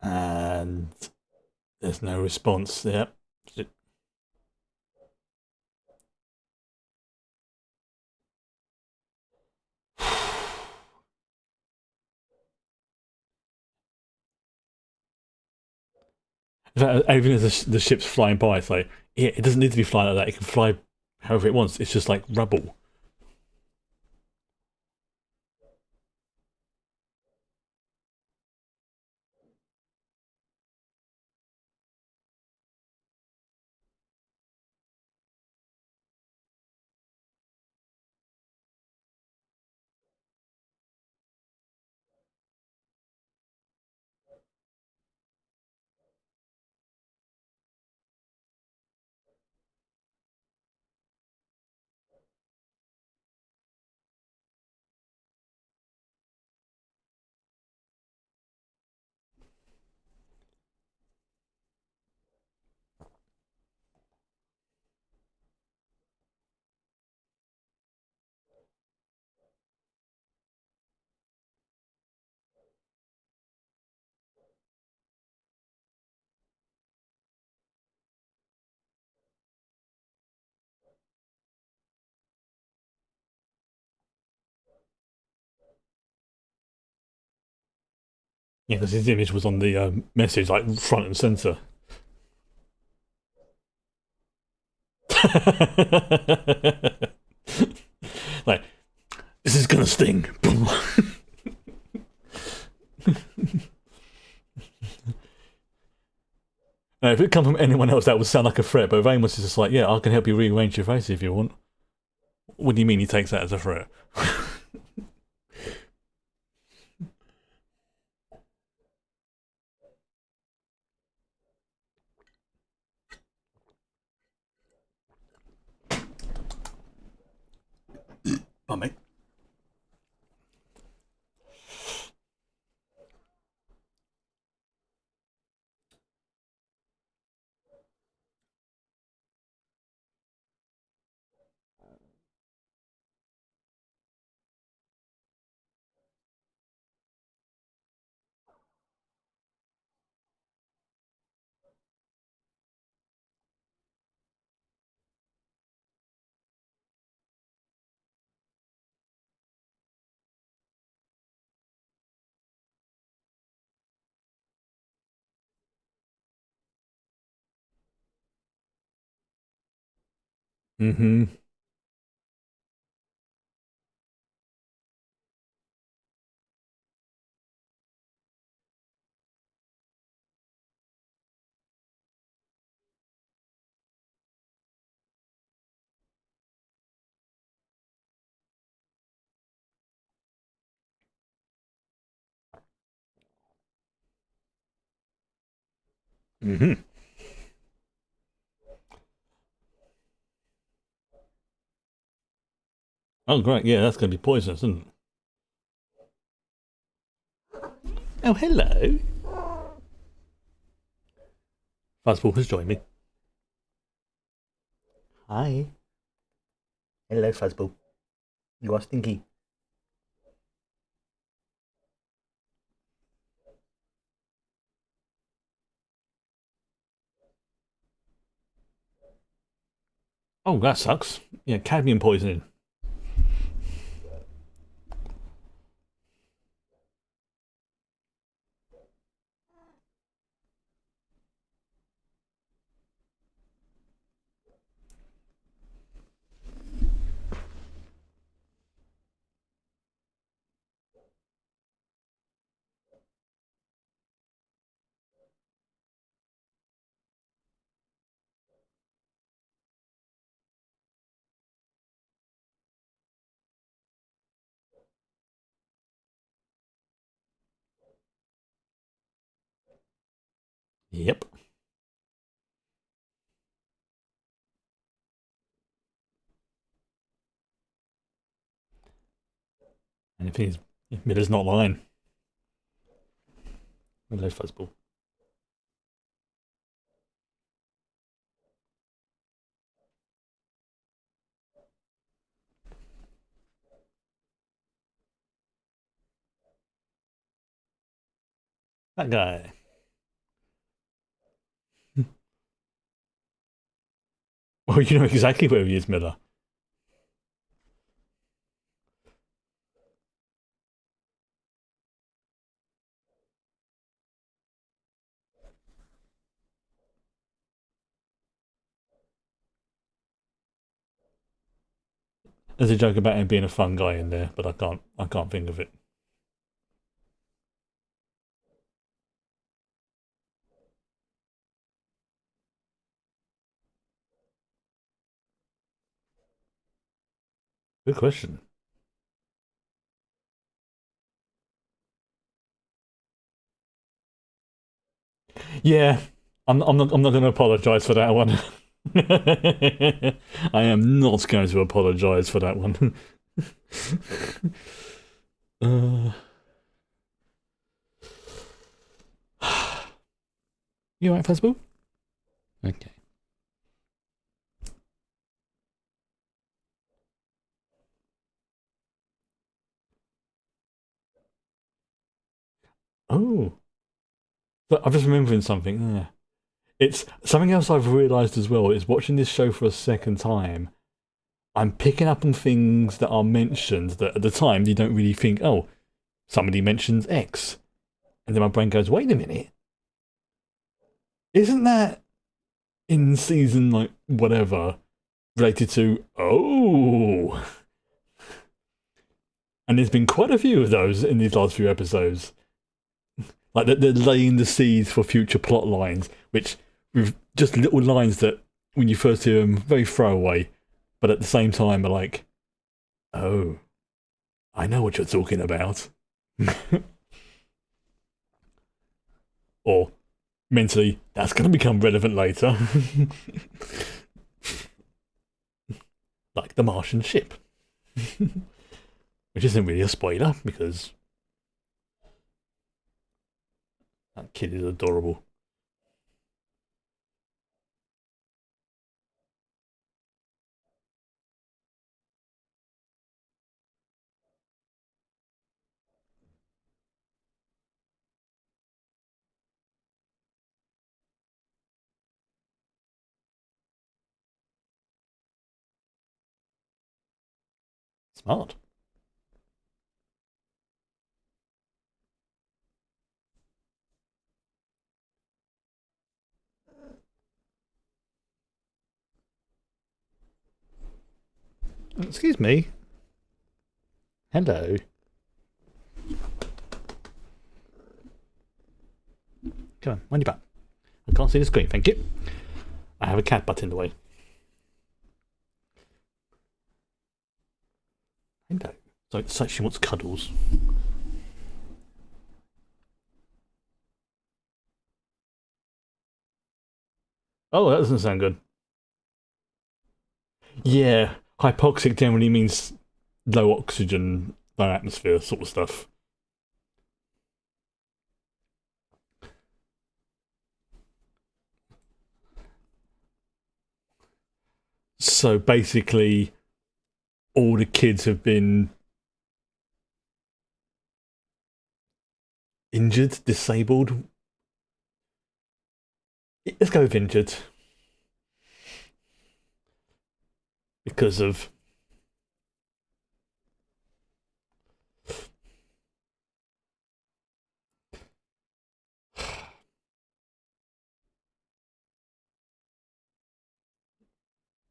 And there's no response. Yep. In fact, even as the ship's flying by, it's like, yeah, it doesn't need to be flying like that. It can fly however it wants. It's just like rubble. Yeah, because his image was on the message, like front and center. Like, this is gonna sting. Now, if it come from anyone else, that would sound like a threat. But if Amos is just like, yeah, I can help you rearrange your face if you want. What do you mean he takes that as a threat? Oh, mate. Mm-hmm. Mm-hmm. Oh, great. Yeah, that's going to be poisonous, isn't it? Oh, hello. Fuzzball has joined me. Hi. Hello, Fuzzball. You are stinky. Oh, that sucks. Yeah, cadmium poisoning. Yep. And if he's Miller's not lying. Miller's fuzzball. That guy. Well, you know exactly where he is, Miller. There's a joke about him being a fun guy in there, but I can't think of it. Good question. Yeah, I'm not going to apologise for that one. I am not going to apologise for that one. uh, you alright, Fuzzball? Okay. Oh, but I'm just remembering something. Yeah. It's something else I've realised as well is watching this show for a second time. I'm picking up on things that are mentioned that at the time you don't really think, oh, somebody mentions X. And then my brain goes, wait a minute. Isn't that in season, like, whatever, related to, oh. And there's been quite a few of those in these last few episodes. Like, they're laying the seeds for future plot lines, which, with just little lines that, when you first hear them, very throwaway, but at the same time are like, oh, I know what you're talking about. Or, mentally, that's going to become relevant later. Like the Martian ship. Which isn't really a spoiler, because that kid is adorable. Smart. Excuse me. Hello. Come on, wind your back. I can't see the screen, thank you. I have a cat butt in the way. Hello. So it's like she wants cuddles. Oh, that doesn't sound good. Yeah, hypoxic generally means low oxygen, low atmosphere sort of stuff. So basically, all the kids have been injured, disabled. Let's go with injured. because of.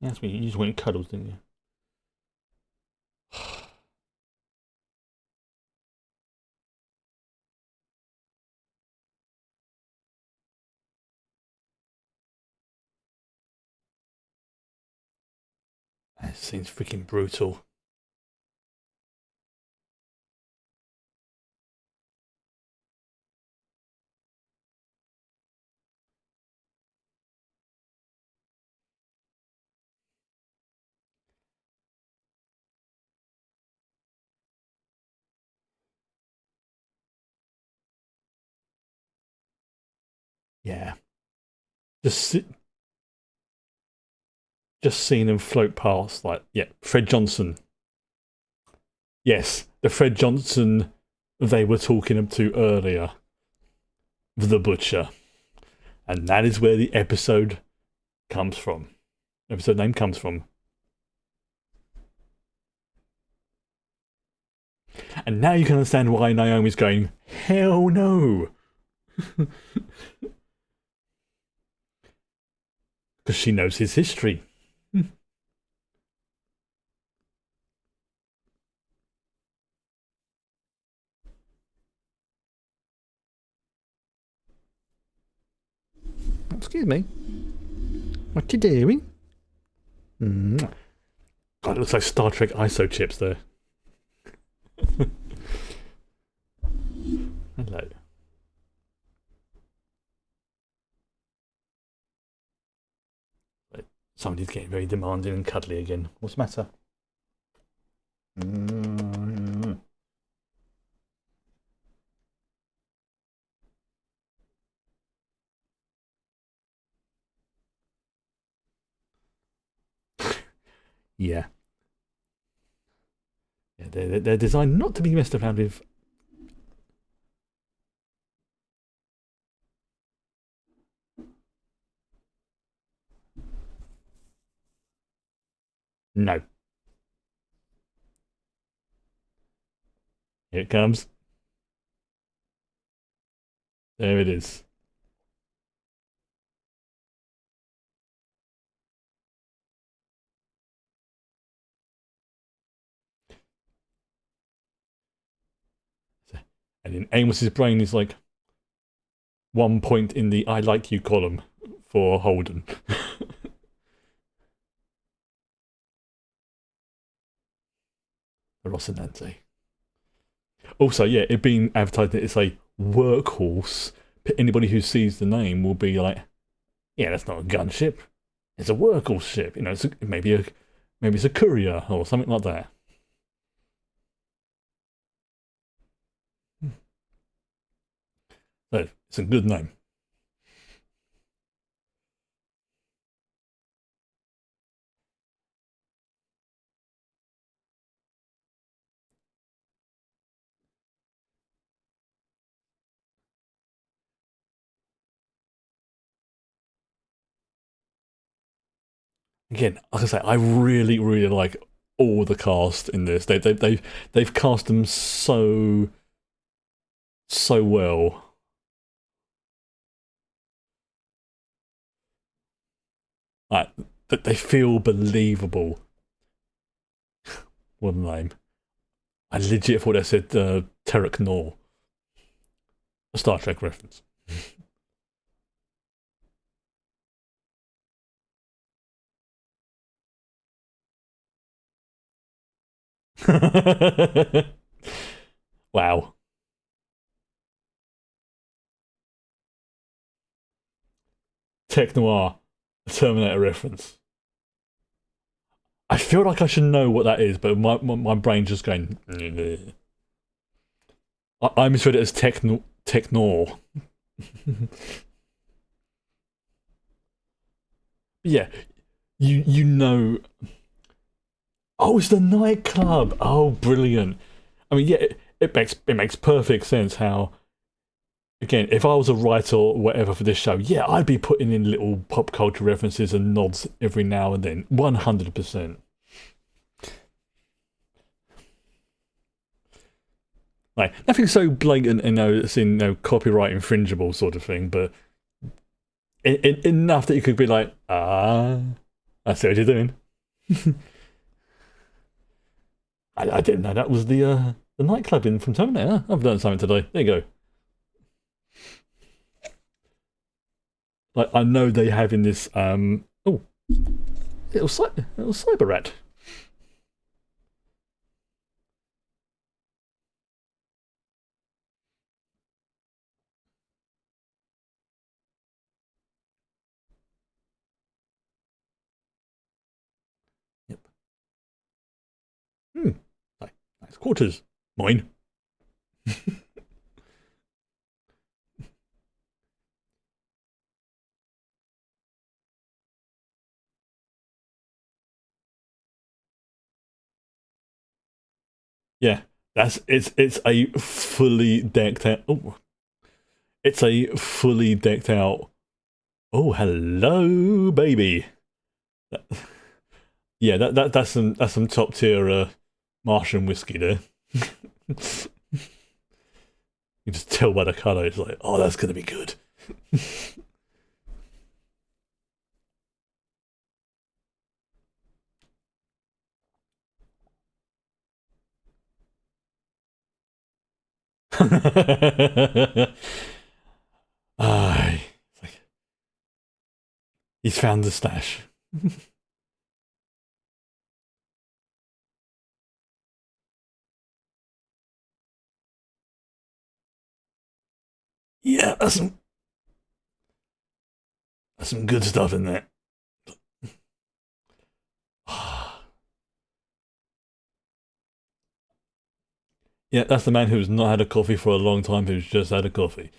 That's me. You just went and cuddled, didn't you? That seems freaking brutal. Yeah. Just just seeing them float past, like, yeah, Fred Johnson. Yes, the Fred Johnson they were talking to earlier, the Butcher. And that is where the episode comes from. Episode name comes from. And now you can understand why Naomi's going, hell no. Because she knows his history. Excuse me. What you doing? God, it looks like Star Trek ISO chips there. Hello. Somebody's getting very demanding and cuddly again. What's the matter? Yeah. Yeah, they're designed not to be messed around with. No. Here it comes. There it is. And in Amos's brain is like 1 point in the I like you column for Holden. Rocinante. Also, yeah, it being advertised that it's a workhorse. Anybody who sees the name will be like, yeah, that's not a gunship. It's a workhorse ship. You know, maybe it's a courier or something like that. So it's a good name. Again, like I say, I really, really like all the cast in this. They've cast them so well. Like, that they feel believable. What a name! I legit thought I said Terek Nor, a Star Trek reference. Wow. Tech Noir, a Terminator reference. I feel like I should know what that is, but my brain's just going. I misread it as Technor. Yeah, you know. Oh, it's the nightclub. Oh, brilliant. I mean, yeah, it makes perfect sense how. Again, if I was a writer or whatever for this show, yeah, I'd be putting in little pop culture references and nods every now and then. 100%. Like nothing so blatant, it's in copyright infringible sort of thing, but enough that you could be like, I see what you're doing. I didn't know that was the nightclub in from Terminator. I've learned something today. There you go. Like I know they have in this little cyber rat. Yep. Nice quarters. Mine. Yeah, it's a fully decked out. Oh, it's a fully decked out. Oh, hello, baby. Yeah, that's some top tier Martian whiskey there. You just tell by the colour. It's like, oh, that's gonna be good. Aye, it's like, he's found the stash. Yeah, that's some good stuff in there. Yeah, that's the man who's not had a coffee for a long time, who's just had a coffee.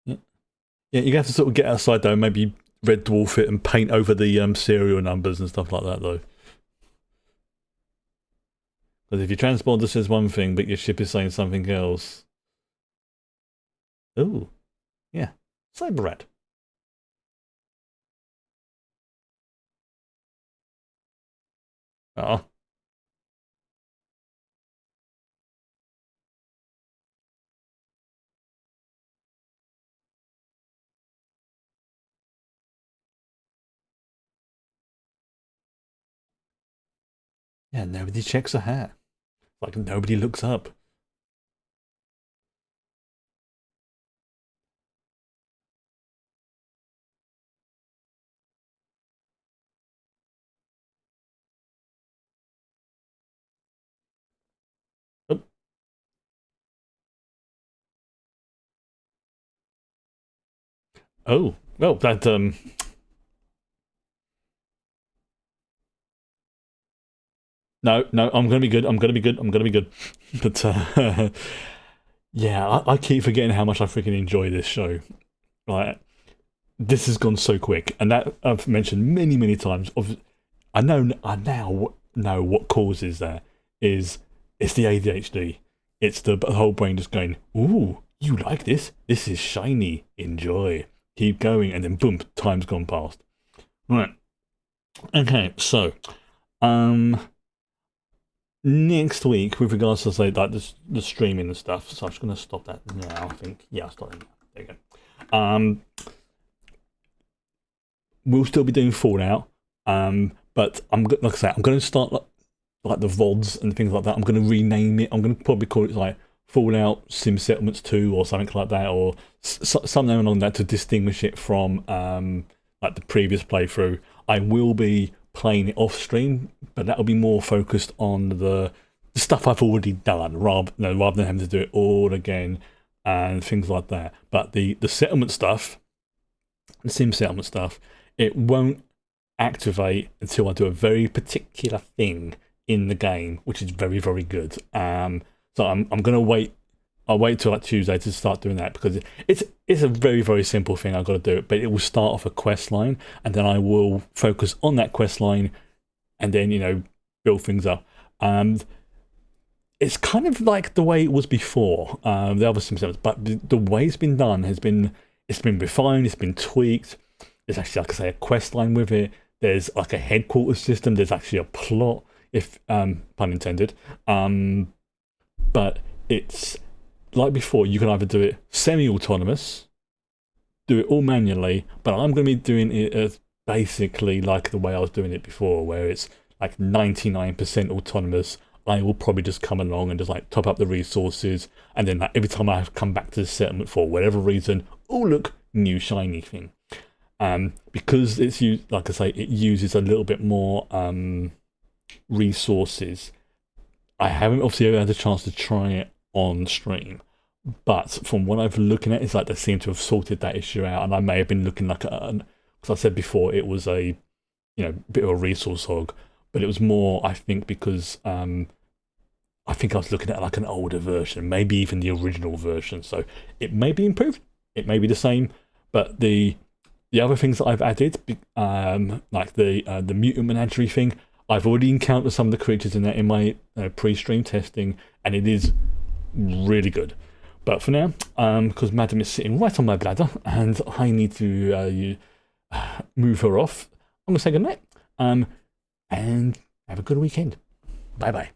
Yeah. Yeah, you have to sort of get outside though, maybe red dwarf it and paint over the serial numbers and stuff like that though. Because if your transponder says one thing, but your ship is saying something else. Oh, yeah, cyber rat. Ah, yeah, nobody checks a hat. Like nobody looks up. Oh, oh, well, that no, no, I'm gonna be good. I'm gonna be good. I'm gonna be good. But yeah, I keep forgetting how much I freaking enjoy this show. Like, this has gone so quick, and that I've mentioned many, many times. I now know what causes that is. It's the ADHD. It's the whole brain just going, "Ooh, you like this? This is shiny. Enjoy. Keep going," and then boom, time's gone past. Right. Okay. So, um, next week with regards to say like the streaming and stuff. So I'm just gonna stop that now. I think I'll stop it now. There you go. We'll still be doing Fallout. But like I say, I'm going to start like the VODs and things like that. I'm going to rename it. I'm going to probably call it like Fallout Sim Settlements 2 or something like that, or something along that to distinguish it from like the previous playthrough. I will be playing it off stream, but that'll be more focused on the stuff I've already done, rather than having to do it all again and things like that. But the settlement stuff, the sim settlement stuff, it won't activate until I do a very particular thing in the game, which is very, very good. So I'm gonna wait. I'll wait till like Tuesday to start doing that, because it's a very, very simple thing I've got to do. But it will start off a quest line, and then I will focus on that quest line, and then build things up. It's kind of like the way it was before, the other Sim Settlements, but the way it's been done has been it's been refined, it's been tweaked. There's actually, like I say, a quest line with it. There's like a headquarters system. There's actually a plot, if pun intended. But it's like before. You can either do it semi-autonomous, do it all manually, but I'm going to be doing it as basically like the way I was doing it before, where it's like 99% autonomous. I will probably just come along and just like top up the resources, and then like every time I have come back to the settlement for whatever reason, oh look, new shiny thing. Because it's used, like I say, it uses a little bit more resources. I haven't obviously ever had a chance to try it on stream, but from what I've looking at, it's like they seem to have sorted that issue out, and I may have been looking like because I said before it was a bit of a resource hog, but it was more, I think, because I think I was looking at like an older version, maybe even the original version. So it may be improved, it may be the same, but the other things that I've added, like the mutant menagerie thing, I've already encountered some of the creatures in there in my pre-stream testing, and it is really good. But for now, because Madam is sitting right on my bladder and I need to move her off, I'm going to say goodnight and have a good weekend. Bye bye.